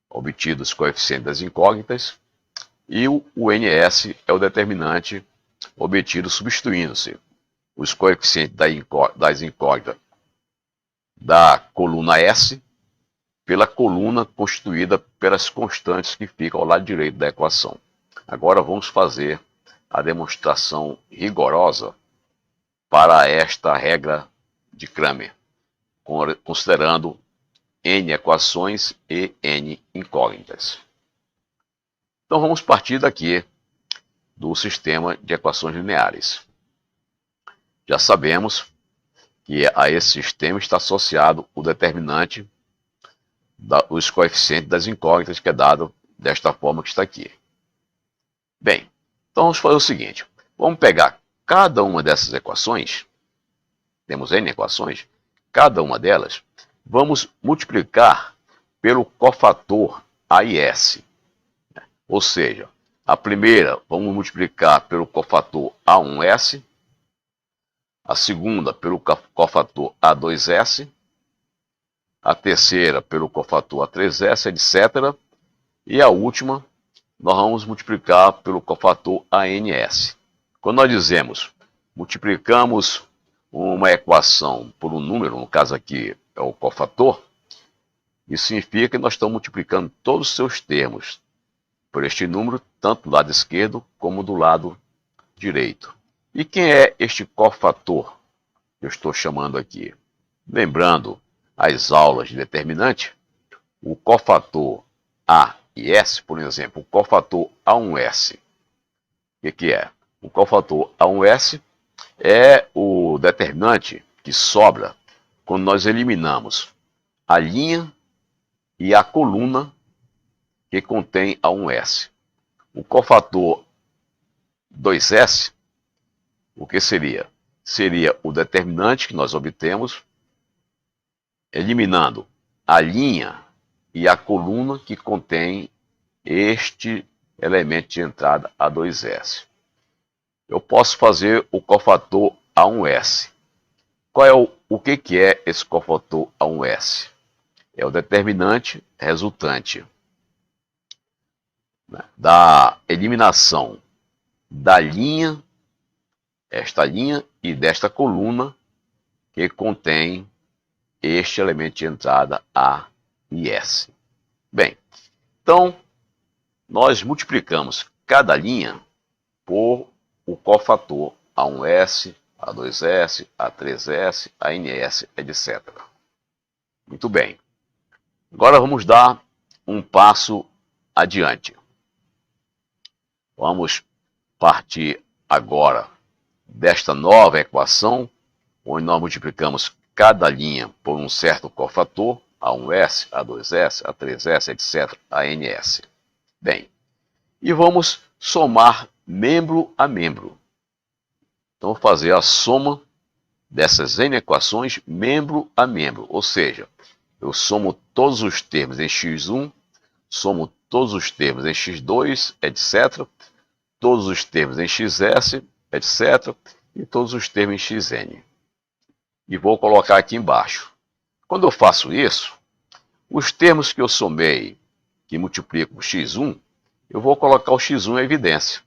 obtido dos coeficientes das incógnitas e o ns é o determinante obtido substituindo-se os coeficientes das incógnitas da coluna S pela coluna constituída pelas constantes que ficam ao lado direito da equação. Agora vamos fazer a demonstração rigorosa para esta regra de Cramer, considerando n equações e n incógnitas. Então vamos partir daqui do sistema de equações lineares. Já sabemos que a esse sistema está associado o determinante dos coeficientes das incógnitas, que é dado desta forma que está aqui. Bem, então vamos fazer o seguinte. Vamos pegar cada uma dessas equações, temos n equações, cada uma delas, vamos multiplicar pelo cofator A e S. Ou seja, a primeira vamos multiplicar pelo cofator A1S, a segunda pelo cofator A2S, a terceira pelo cofator A3S, etc. E a última nós vamos multiplicar pelo cofator ANS. Quando nós dizemos multiplicamos uma equação por um número, no caso aqui é o cofator, isso significa que nós estamos multiplicando todos os seus termos por este número, tanto do lado esquerdo como do lado direito. E quem é este cofator que eu estou chamando aqui? Lembrando as aulas de determinante, o cofator A e S, por exemplo, o cofator A1S. O que é? O cofator A1S é o determinante que sobra quando nós eliminamos a linha e a coluna que contém A1S. O cofator 2S, o que seria? Seria o determinante que nós obtemos eliminando a linha e a coluna que contém este elemento de entrada A2S. Eu posso fazer o cofator A1S. Qual é o que é esse cofator A1S? É o determinante resultante, né, da eliminação da linha, esta linha e desta coluna que contém este elemento de entrada A e S. Bem, então nós multiplicamos cada linha por o cofator A1S, A2S, A3S, ANS, etc. Muito bem. Agora vamos dar um passo adiante. Vamos partir agora desta nova equação, onde nós multiplicamos cada linha por um certo cofator, A1S, A2S, A3S, etc., ANS. Bem, e vamos somar membro a membro. Então, vou fazer a soma dessas N equações membro a membro, ou seja, eu somo todos os termos em x1, somo todos os termos em x2, etc., todos os termos em xs, etc., e todos os termos em xn. E vou colocar aqui embaixo. Quando eu faço isso, os termos que eu somei, que multiplico por x1, eu vou colocar o x1 em evidência.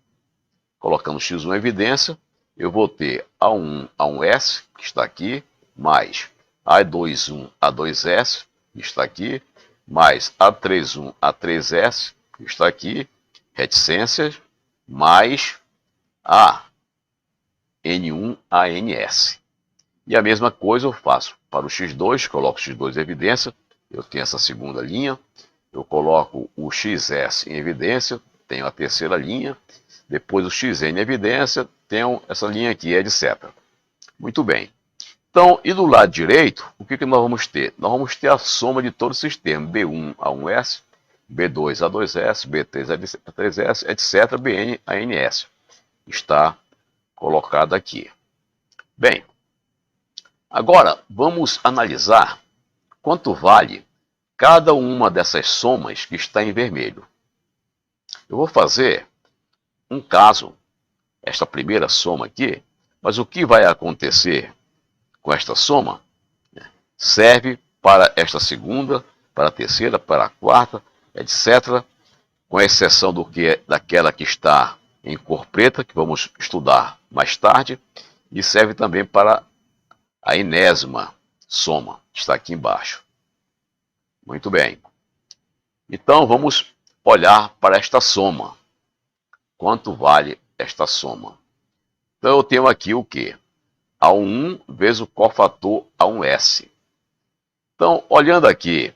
Colocando o x1 em evidência, eu vou ter A1, A1S, que está aqui, mais A21, A2S, que está aqui, mais A31, A3S, que está aqui, reticências, mais a N1, ANS. E a mesma coisa eu faço para o x2, coloco o x2 em evidência, eu tenho essa segunda linha, eu coloco o xs em evidência, tenho a terceira linha, depois o xn em evidência, tenho essa linha aqui, etc. Muito bem. Então, e do lado direito, o que nós vamos ter? Nós vamos ter a soma de todos esses termos, B1 A1S, B2 A2S, B3 A3S, etc., Bn ANS. Está colocado aqui. Bem, agora vamos analisar quanto vale cada uma dessas somas que está em vermelho. Eu vou fazer um caso, esta primeira soma aqui, mas o que vai acontecer com esta soma serve para esta segunda, para a terceira, para a quarta, etc., com exceção daquela que está em cor preta, que vamos estudar mais tarde, e serve também para a enésima soma, que está aqui embaixo. Muito bem. Então, vamos olhar para esta soma. Quanto vale esta soma? Então, eu tenho aqui o quê? A1 vezes o cofator A1S. Então, olhando aqui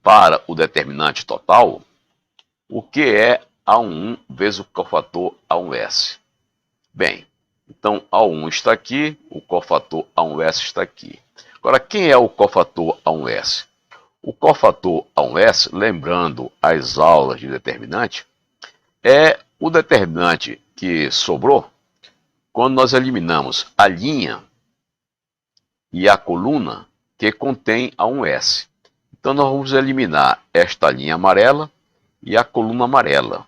para o determinante total, o que é A1 vezes o cofator A1S? Bem, então A1 está aqui, o cofator A1S está aqui. Agora, quem é o cofator A1S? O cofator A1S, lembrando as aulas de determinante, é o determinante que sobrou quando nós eliminamos a linha e a coluna que contém A1S. Então, nós vamos eliminar esta linha amarela e a coluna amarela.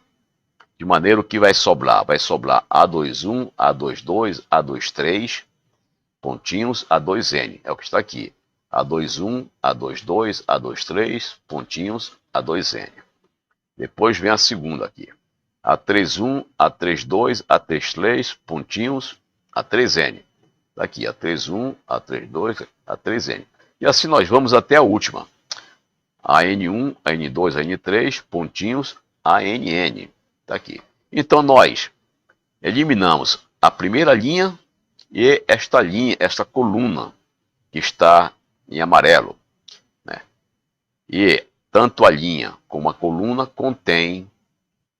De maneira que vai sobrar A21, A22, A23, pontinhos, A2N. É o que está aqui. A21, A22, A23, pontinhos, A2N. Depois vem a segunda aqui. A31, A32, A33, pontinhos, A3N. Está aqui, A31, A32, A3N. E assim nós vamos até a última. AN1, AN2, AN3, pontinhos, ANN. Está aqui. Então nós eliminamos a primeira linha e esta linha, esta coluna que está em amarelo, né? E tanto a linha como a coluna contém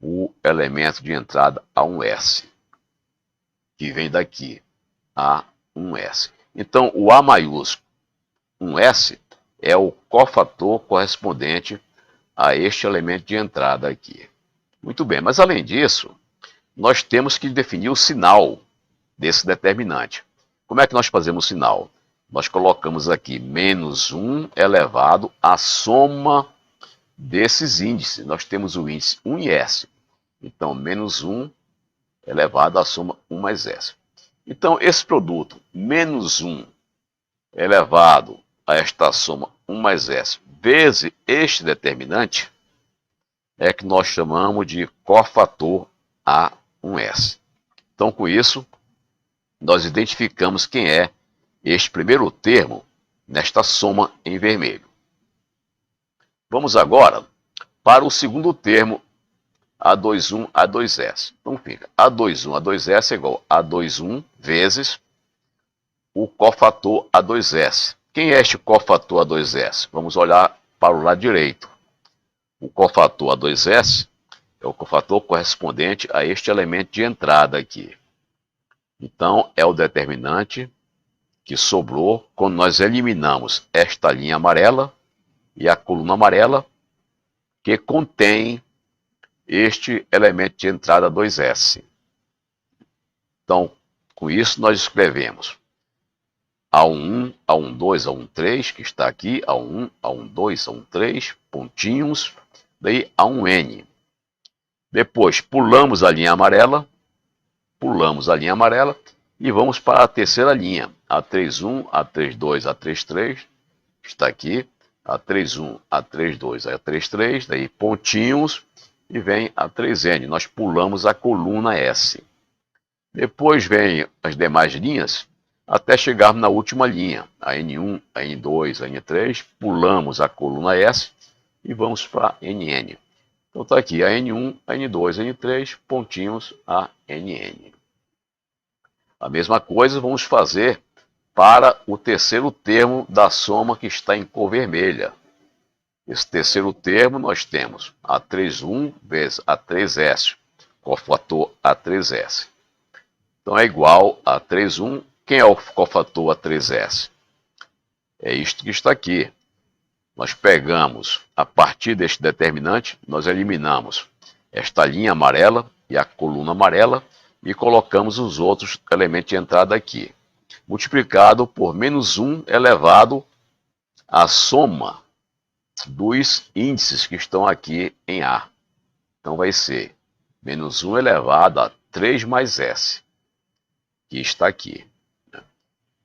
o elemento de entrada A1S, que vem daqui, A1S. Então o A maiúsculo 1S é o cofator correspondente a este elemento de entrada aqui. Muito bem, mas além disso, nós temos que definir o sinal desse determinante. Como é que nós fazemos o sinal? Nós colocamos aqui menos 1 elevado à soma desses índices. Nós temos o índice 1 e S. Então, menos 1 elevado à soma 1 mais S. Então, esse produto, menos 1 elevado a esta soma 1 mais S, vezes este determinante, é que nós chamamos de cofator A1S. Então, com isso, nós identificamos quem é este primeiro termo nesta soma em vermelho. Vamos agora para o segundo termo, A21, A2S. Então fica A21, A2S é igual a A21 vezes o cofator A2S. Quem é este cofator A2S? Vamos olhar para o lado direito. O cofator A2S é o cofator correspondente a este elemento de entrada aqui. Então, é o determinante que sobrou quando nós eliminamos esta linha amarela e a coluna amarela, que contém este elemento de entrada 2S. Então, com isso, nós escrevemos A11, A12, A13, que está aqui, A1, A12, A13, pontinhos, daí A1N. Depois, pulamos a linha amarela e vamos para a terceira linha, A31, A32, A33, está aqui, A31, A32, A33, daí pontinhos, e vem A3N. Nós pulamos a coluna S. Depois vem as demais linhas, até chegarmos na última linha, a N1, a N2, a N3, pulamos a coluna S e vamos para NN. Então está aqui a N1, a N2, a N3, pontinhos a NN. A mesma coisa vamos fazer para o terceiro termo da soma que está em cor vermelha. Esse terceiro termo nós temos A31 vezes A3S, cofator A3S. Então é igual a A31. Quem é o cofator A3S? É isto que está aqui. Nós pegamos, a partir deste determinante, nós eliminamos esta linha amarela e a coluna amarela e colocamos os outros elementos de entrada aqui. Multiplicado por menos 1 elevado à soma dos índices que estão aqui em A. Então vai ser menos 1 elevado a 3 mais S, que está aqui.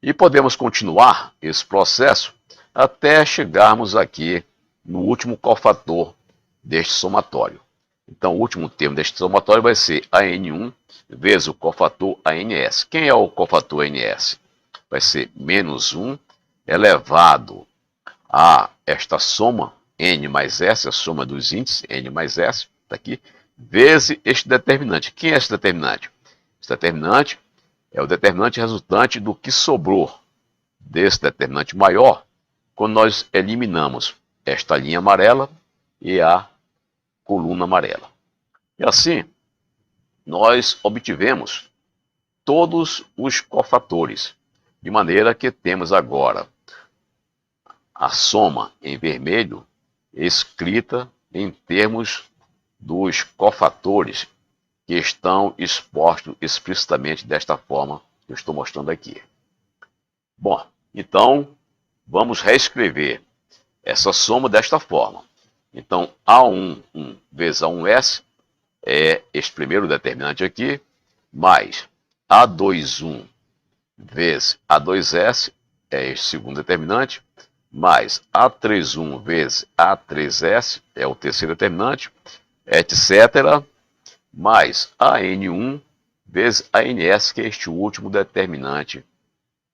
E podemos continuar esse processo até chegarmos aqui no último cofator deste somatório. Então o último termo deste somatório vai ser AN1 vezes o cofator ANS. Quem é o cofator ANS? Vai ser menos 1 elevado a esta soma, N mais S, a soma dos índices, N mais S, está aqui, vezes este determinante. Quem é esse determinante? Esse determinante é o determinante resultante do que sobrou desse determinante maior, quando nós eliminamos esta linha amarela e a coluna amarela. E assim, nós obtivemos todos os cofatores, de maneira que temos agora a soma em vermelho escrita em termos dos cofatores que estão expostos explicitamente desta forma que eu estou mostrando aqui. Bom, então vamos reescrever essa soma desta forma. Então A1 vezes A1S é este primeiro determinante aqui, mais A21 vezes A2S é este segundo determinante, mais A31 vezes A3S é o terceiro determinante, etc., mais AN1 vezes ANS, que é este último determinante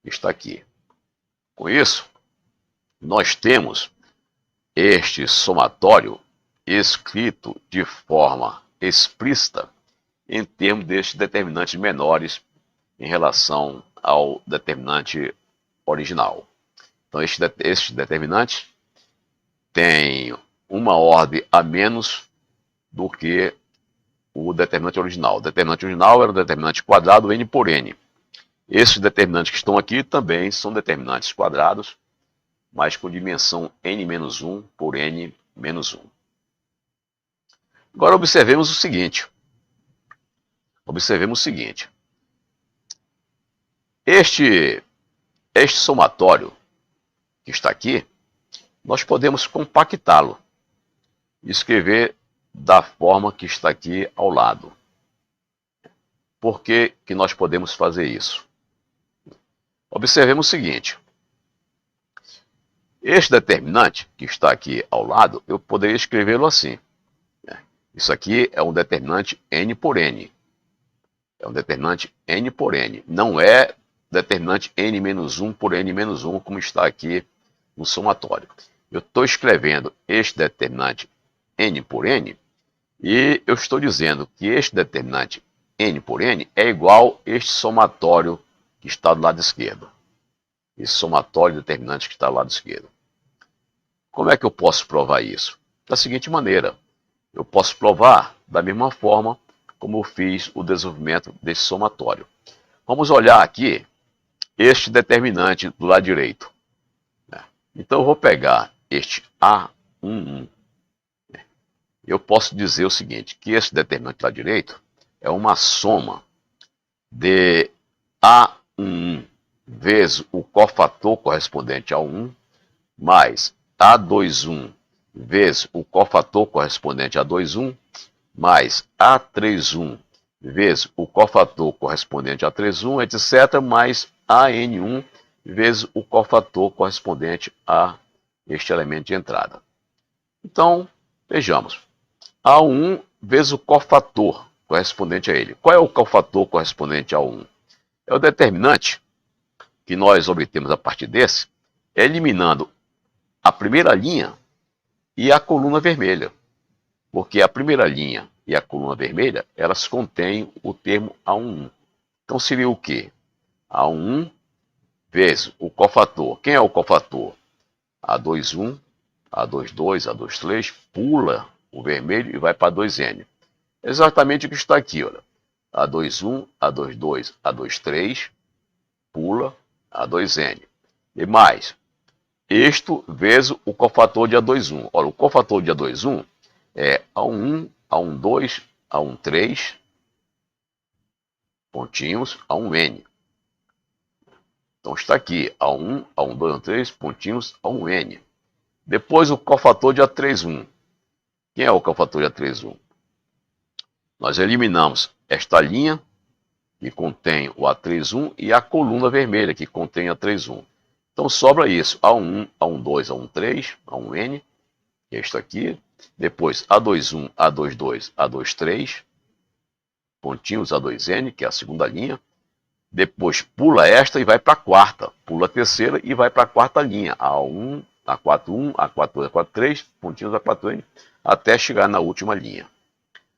que está aqui. Com isso, nós temos este somatório escrito de forma explícita em termos destes determinantes menores em relação ao determinante original. Então, este determinante tem uma ordem a menos do que o determinante original. O determinante original era um determinante quadrado n por n. Esses determinantes que estão aqui também são determinantes quadrados, mas com dimensão n-1 por n-1. Agora observemos o seguinte. Este somatório que está aqui, nós podemos compactá-lo. e escrever da forma que está aqui ao lado. Por que que nós podemos fazer isso? Observemos o seguinte. Este determinante que está aqui ao lado, eu poderia escrevê-lo assim. Isso aqui é um determinante n por n. É um determinante n por n. Não é determinante n-1 por n-1, como está aqui no somatório. Eu estou escrevendo este determinante n por n, e eu estou dizendo que este determinante n por n é igual a este somatório que está do lado esquerdo. Esse somatório de determinantes que está do lado esquerdo. Como é que eu posso provar isso? Da seguinte maneira. Eu posso provar da mesma forma como eu fiz o desenvolvimento desse somatório. Vamos olhar aqui este determinante do lado direito. Então eu vou pegar este A11. Eu posso dizer o seguinte, que esse determinante do lado direito é uma soma de A11 vezes o cofator correspondente a 1, mais A21 vezes o cofator correspondente a 2,1, mais A31 vezes o cofator correspondente a 3,1, etc., mais AN1 vezes o cofator correspondente a este elemento de entrada. Então, vejamos. A1 vezes o cofator correspondente a ele. Qual é o cofator correspondente a 1? É o determinante que nós obtemos a partir desse, eliminando a primeira linha e a coluna vermelha. Porque a primeira linha e a coluna vermelha, elas contêm o termo A11. Então seria o quê? A11 vezes o cofator. Quem é o cofator? A21, A22, A23, pula o vermelho e vai para 2N. Exatamente o que está aqui, olha. A21, A22, A23, pula A2N. E mais, isto vezes o cofator de A21. Olha, o cofator de A21 é A1, A12, A13, pontinhos, A1N. Então está aqui, A1, A12, A13, pontinhos, A1N. Depois o cofator de A31. Quem é o cofator de A31? Nós eliminamos esta linha, que contém o A31, e a coluna vermelha, que contém A31. Então sobra isso, A1, A12, A13, A1N, que é isto aqui. Depois A21, A22, A23, pontinhos A2N, que é a segunda linha. Depois pula esta e vai para a quarta. Pula a terceira e vai para a quarta linha. A1, A41, A42, A43, pontinhos A4N, até chegar na última linha.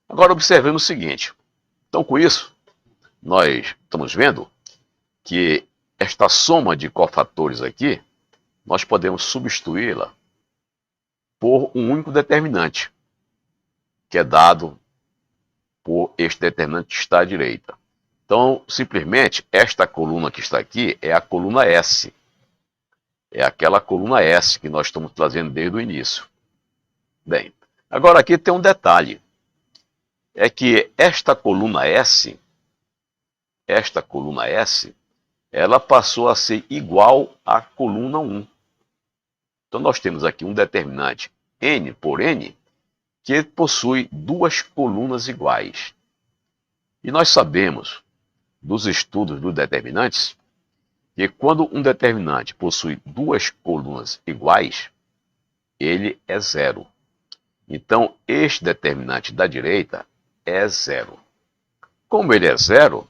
Agora observemos o seguinte. Então com isso, nós estamos vendo que esta soma de cofatores aqui, nós podemos substituí-la por um único determinante, que é dado por este determinante que está à direita. Então, simplesmente, esta coluna que está aqui é a coluna S. É aquela coluna S que nós estamos trazendo desde o início. Bem, agora aqui tem um detalhe. É que esta coluna S, ela passou a ser igual à coluna 1. Então, nós temos aqui um determinante N por N, que possui duas colunas iguais. E nós sabemos, dos estudos dos determinantes, que quando um determinante possui duas colunas iguais, ele é zero. Então, este determinante da direita é zero. Como ele é zero,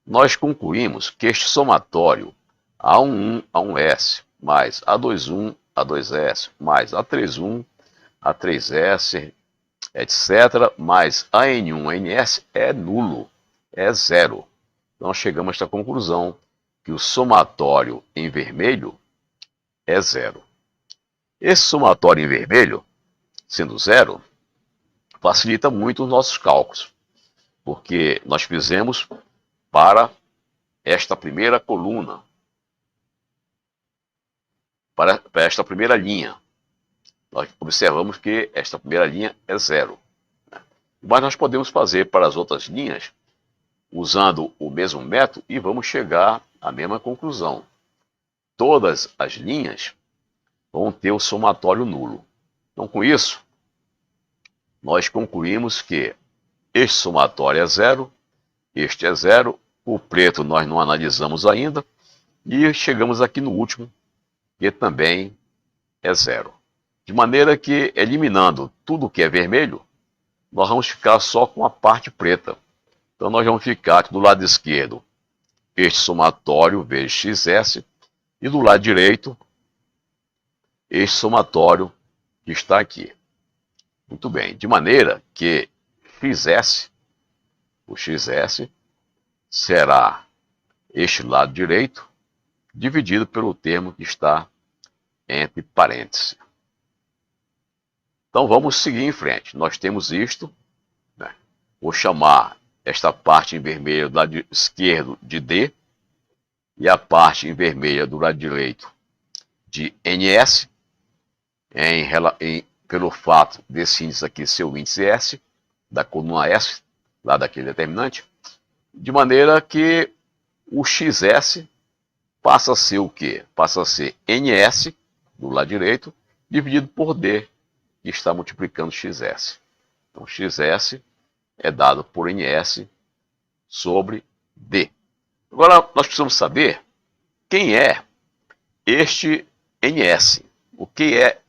nós concluímos que este somatório A11, A1S, mais A21, A2S, mais A31, A3S, etc., mais AN1, ANS é nulo, é zero. Então chegamos a esta conclusão que o somatório em vermelho é zero. Esse somatório em vermelho, sendo zero, facilita muito os nossos cálculos, porque nós fizemos para esta primeira coluna, para esta primeira linha. Nós observamos que esta primeira linha é zero. Mas nós podemos fazer para as outras linhas usando o mesmo método e vamos chegar à mesma conclusão. Todas as linhas vão ter o somatório nulo. Então, com isso, nós concluímos que este somatório é zero, este é zero, o preto nós não analisamos ainda, e chegamos aqui no último, que também é zero. De maneira que, eliminando tudo que é vermelho, nós vamos ficar só com a parte preta. Então nós vamos ficar aqui do lado esquerdo, este somatório vezes xs, e do lado direito, este somatório que está aqui. Muito bem, de maneira que xs, o xs, será este lado direito dividido pelo termo que está entre parênteses. Então vamos seguir em frente. Nós temos isto, né? Vou chamar esta parte em vermelho do lado esquerdo de D e a parte em vermelha do lado direito de NS, pelo fato desse índice aqui ser o índice S, da coluna S, lá daquele determinante, de maneira que o XS passa a ser o quê? Passa a ser NS, do lado direito, dividido por D, que está multiplicando XS. Então, XS é dado por NS sobre D. Agora, nós precisamos saber quem é este NS.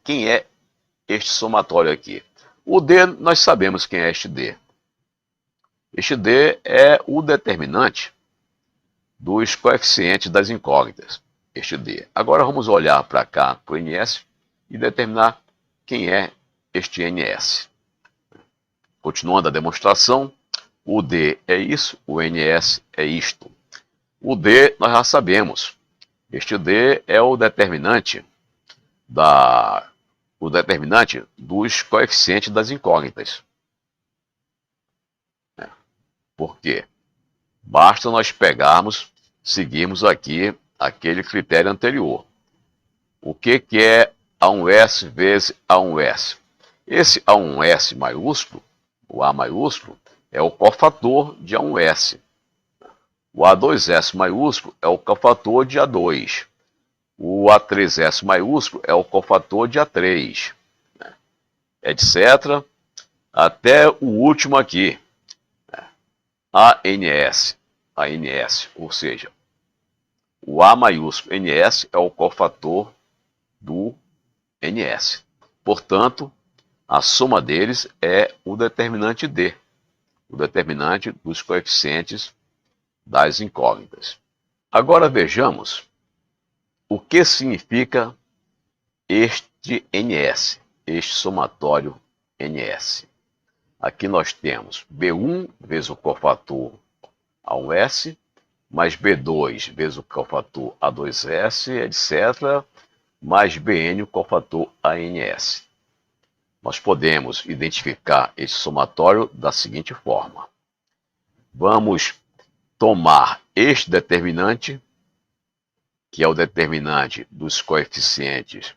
Quem é este somatório aqui? O D, nós sabemos quem é este D. Este D é o determinante dos coeficientes das incógnitas. Este D. Agora vamos olhar para cá, para o NS, e determinar quem é este NS. Continuando a demonstração, o D é isso, o NS é isto. O D nós já sabemos. Este D é o determinante dos coeficientes das incógnitas. Por quê? Basta nós seguirmos aqui aquele critério anterior. O que é A1S vezes A1S? Esse A1S maiúsculo, o A maiúsculo, é o cofator de A1S. O A2S maiúsculo é o cofator de A2. O A3S maiúsculo é o cofator de A3, etc. Até o último aqui, ANS, ou seja, o A maiúsculo NS é o cofator do NS. Portanto, a soma deles é o determinante D, o determinante dos coeficientes das incógnitas. Agora vejamos o que significa este NS, este somatório NS. Aqui nós temos B1 vezes o cofator A1S, mais B2 vezes o cofator A2S, etc., mais BN o cofator ANS. Nós podemos identificar esse somatório da seguinte forma. Vamos tomar este determinante, que é o determinante dos coeficientes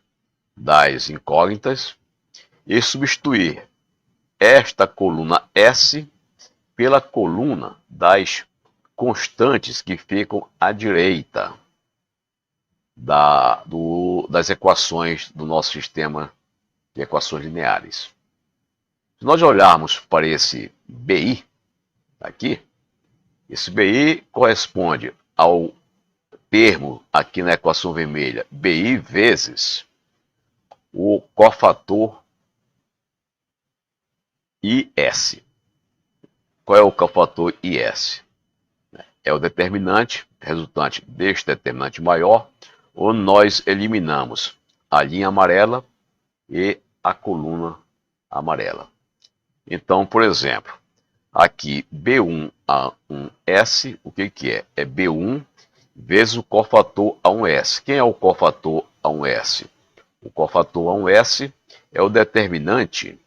das incógnitas, e substituir esta coluna S pela coluna das constantes que ficam à direita das equações do nosso sistema de equações lineares. Se nós olharmos para esse BI aqui, esse BI corresponde ao termo aqui na equação vermelha, BI vezes o cofator IS. Qual é o cofator IS? É o determinante resultante deste determinante maior, onde nós eliminamos a linha amarela e a coluna amarela. Então, por exemplo, aqui B1A1S, o que é? É B1 vezes o cofator A1S. Quem é o cofator A1S? O cofator A1S é o determinante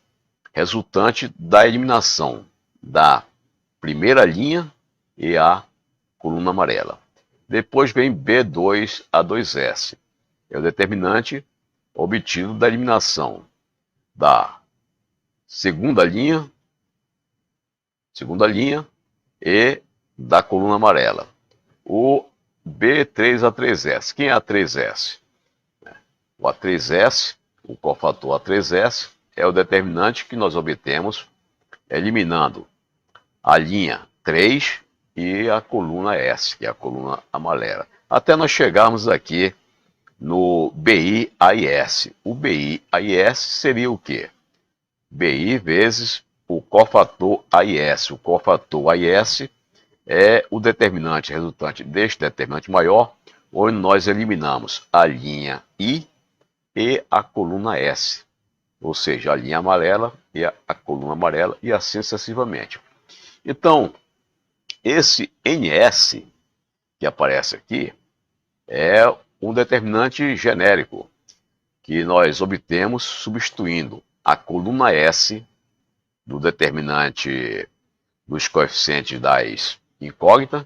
resultante da eliminação da primeira linha e a coluna amarela. Depois vem B2A2S. É o determinante obtido da eliminação da segunda linha e da coluna amarela. O B3A3S. Quem é A3S? O A3S, o cofator A3S, é o determinante que nós obtemos eliminando a linha 3 e a coluna S, que é a coluna amarela. Até nós chegarmos aqui no BI/AIS. O BI/AIS seria o quê? BI vezes o cofator AIS. O cofator AIS é o determinante resultante deste determinante maior, onde nós eliminamos a linha I e a coluna S, ou seja, a linha amarela e a coluna amarela, e assim sucessivamente. Então, esse NS que aparece aqui é um determinante genérico que nós obtemos substituindo a coluna S do determinante dos coeficientes das incógnitas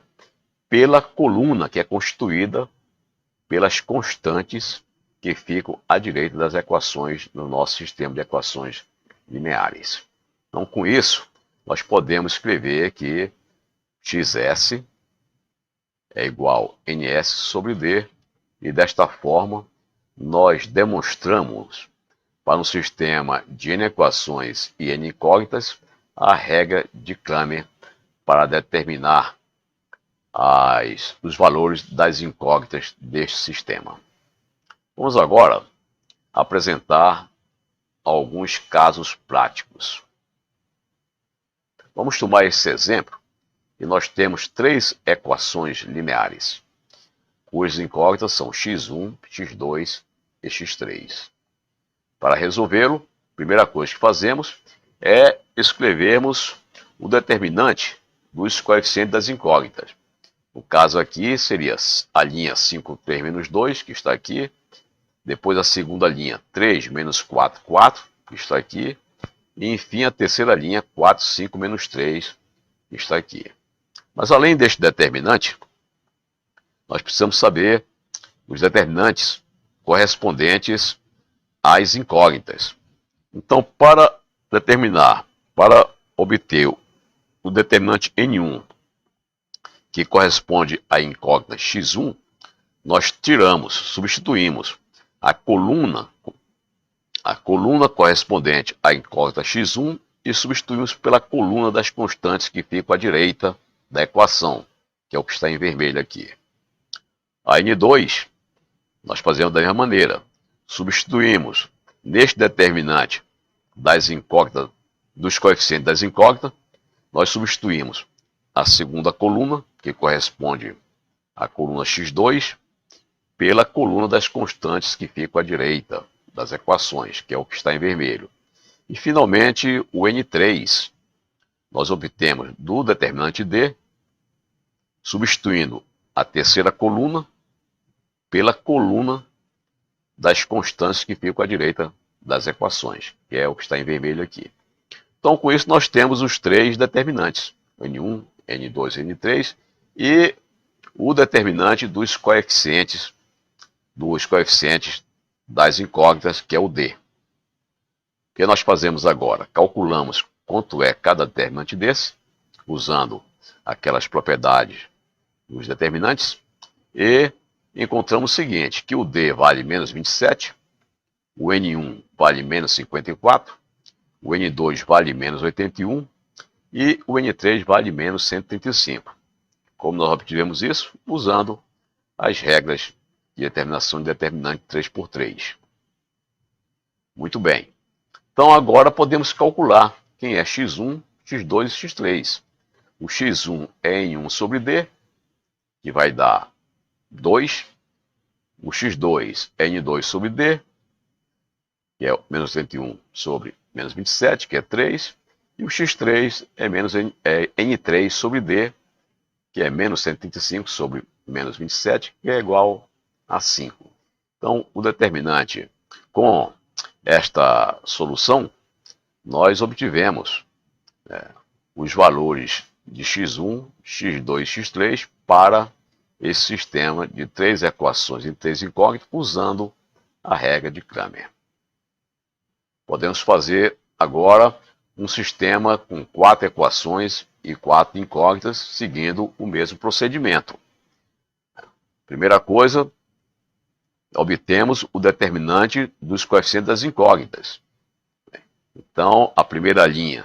pela coluna que é constituída pelas constantes que ficam à direita das equações no nosso sistema de equações lineares. Então, com isso, nós podemos escrever que xs é igual a ns sobre d, e desta forma nós demonstramos para um sistema de n equações e n incógnitas a regra de Cramer para determinar os valores das incógnitas deste sistema. Vamos agora apresentar alguns casos práticos. Vamos tomar esse exemplo e nós temos três equações lineares, cujas incógnitas são x1, x2 e x3. Para resolvê-lo, a primeira coisa que fazemos é escrevermos o determinante dos coeficientes das incógnitas. No caso aqui seria a linha 5, 3, menos 2, que está aqui. Depois a segunda linha, 3, menos 4, 4, que está aqui. E enfim a terceira linha, 4, 5, menos 3, que está aqui. Mas além deste determinante, nós precisamos saber os determinantes correspondentes às incógnitas. Então, para obter o determinante N1, que corresponde à incógnita x1, nós substituímos a coluna correspondente à incógnita x1 e substituímos pela coluna das constantes que ficam à direita da equação, que é o que está em vermelho aqui. A N2, nós fazemos da mesma maneira. Substituímos neste determinante das incógnitas, dos coeficientes das incógnitas, nós substituímos a segunda coluna, que corresponde à coluna x2, pela coluna das constantes que ficam à direita das equações, que é o que está em vermelho. E, finalmente, o N3, nós obtemos do determinante D, substituindo a terceira coluna pela coluna das constantes que ficam à direita das equações, que é o que está em vermelho aqui. Então, com isso, nós temos os três determinantes, N1, N2 e N3, e o determinante dos coeficientes das incógnitas, que é o D. O que nós fazemos agora? Calculamos quanto é cada determinante desse, usando aquelas propriedades dos determinantes, e encontramos o seguinte, que o D vale menos 27, o N1 vale menos 54, o N2 vale menos 81 e o N3 vale menos 135. Como nós obtivemos isso? Usando as regras de determinação de determinante 3 por 3. Muito bem. Então agora podemos calcular quem é x1, x2 e x3. O x1 é N1 sobre D, que vai dar 2. O x2 é N2 sobre D, que é menos 81 sobre menos 27, que é 3. E o x3 é N3 sobre D, que é menos 135 sobre menos 27, que é igual a 5. Então, o determinante com esta solução, nós obtivemos os valores de x1, x2 e x3 para esse sistema de três equações em três incógnitas, usando a regra de Cramer. Podemos fazer agora um sistema com 4 equações e 4 incógnitas, seguindo o mesmo procedimento. Primeira coisa, obtemos o determinante dos coeficientes das incógnitas. Então, a primeira linha,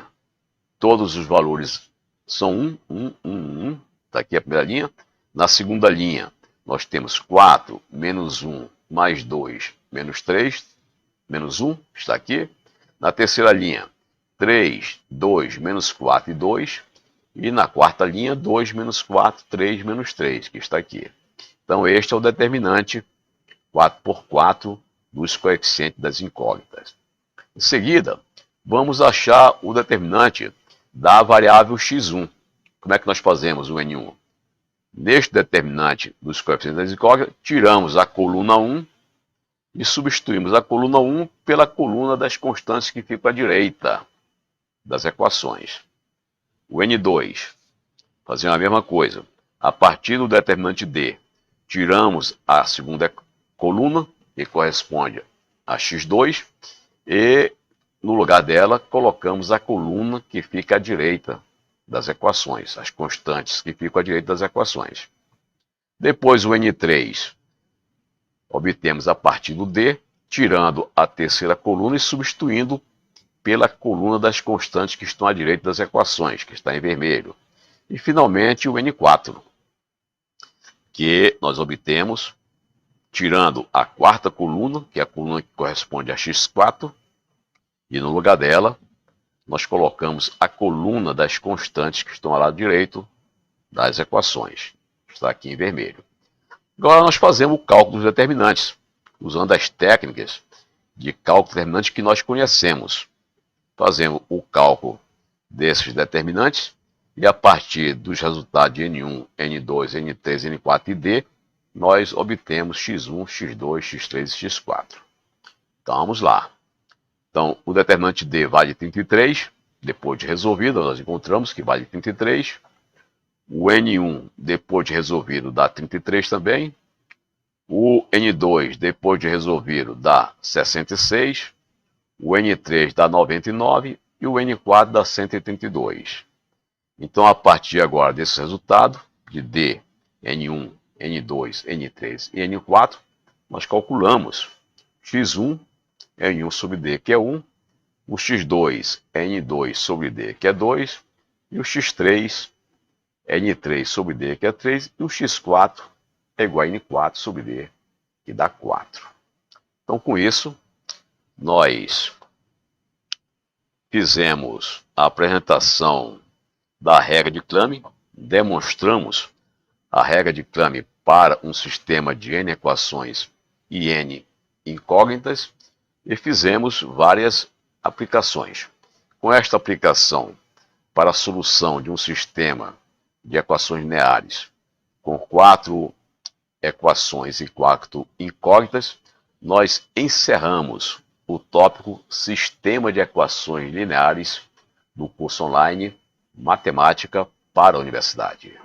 todos os valores são 1. Está aqui a primeira linha. Na segunda linha, nós temos 4 menos 1 mais 2 menos 3, menos 1, está aqui. Na terceira linha, 3, 2 menos 4 e 2. E na quarta linha, 2 menos 4, 3 menos 3, que está aqui. Então, este é o determinante 4 por 4 dos coeficientes das incógnitas. Em seguida, vamos achar o determinante da variável x1. Como é que nós fazemos o N1? Neste determinante dos coeficientes das incógnitas, tiramos a coluna 1 e substituímos a coluna 1 pela coluna das constantes que ficam à direita das equações. O N2, fazemos a mesma coisa. A partir do determinante D, tiramos a segunda coluna, que corresponde a x2, e no lugar dela colocamos a coluna que fica à direita das equações, as constantes que ficam à direita das equações. Depois o N3, obtemos a partir do D, tirando a terceira coluna e substituindo pela coluna das constantes que estão à direita das equações, que está em vermelho. E finalmente o N4, que nós obtemos tirando a quarta coluna, que é a coluna que corresponde a x4, e no lugar dela, nós colocamos a coluna das constantes que estão ao lado direito das equações. Está aqui em vermelho. Agora nós fazemos o cálculo dos determinantes, usando as técnicas de cálculo de determinantes que nós conhecemos. Fazemos o cálculo desses determinantes e a partir dos resultados de N1, N2, N3, N4 e D, nós obtemos x1, x2, x3 e x4. Então vamos lá. Então, o determinante D vale 33, depois de resolvido, nós encontramos que vale 33. O N1, depois de resolvido, dá 33 também. O N2, depois de resolvido, dá 66. O N3 dá 99 e o N4 dá 132. Então, a partir agora desse resultado, de D, N1, N2, N3 e N4, nós calculamos x1, N1 sobre D, que é 1, o x2, N2 sobre D, que é 2, e o x3, N3 sobre D, que é 3, e o x4 é igual a N4 sobre D, que dá 4. Então, com isso, nós fizemos a apresentação da regra de Clume, demonstramos a regra de Clume para um sistema de n equações e n incógnitas e fizemos várias aplicações. Com esta aplicação para a solução de um sistema de equações lineares com 4 equações e 4 incógnitas, nós encerramos o tópico Sistema de Equações Lineares do curso online Matemática para a Universidade.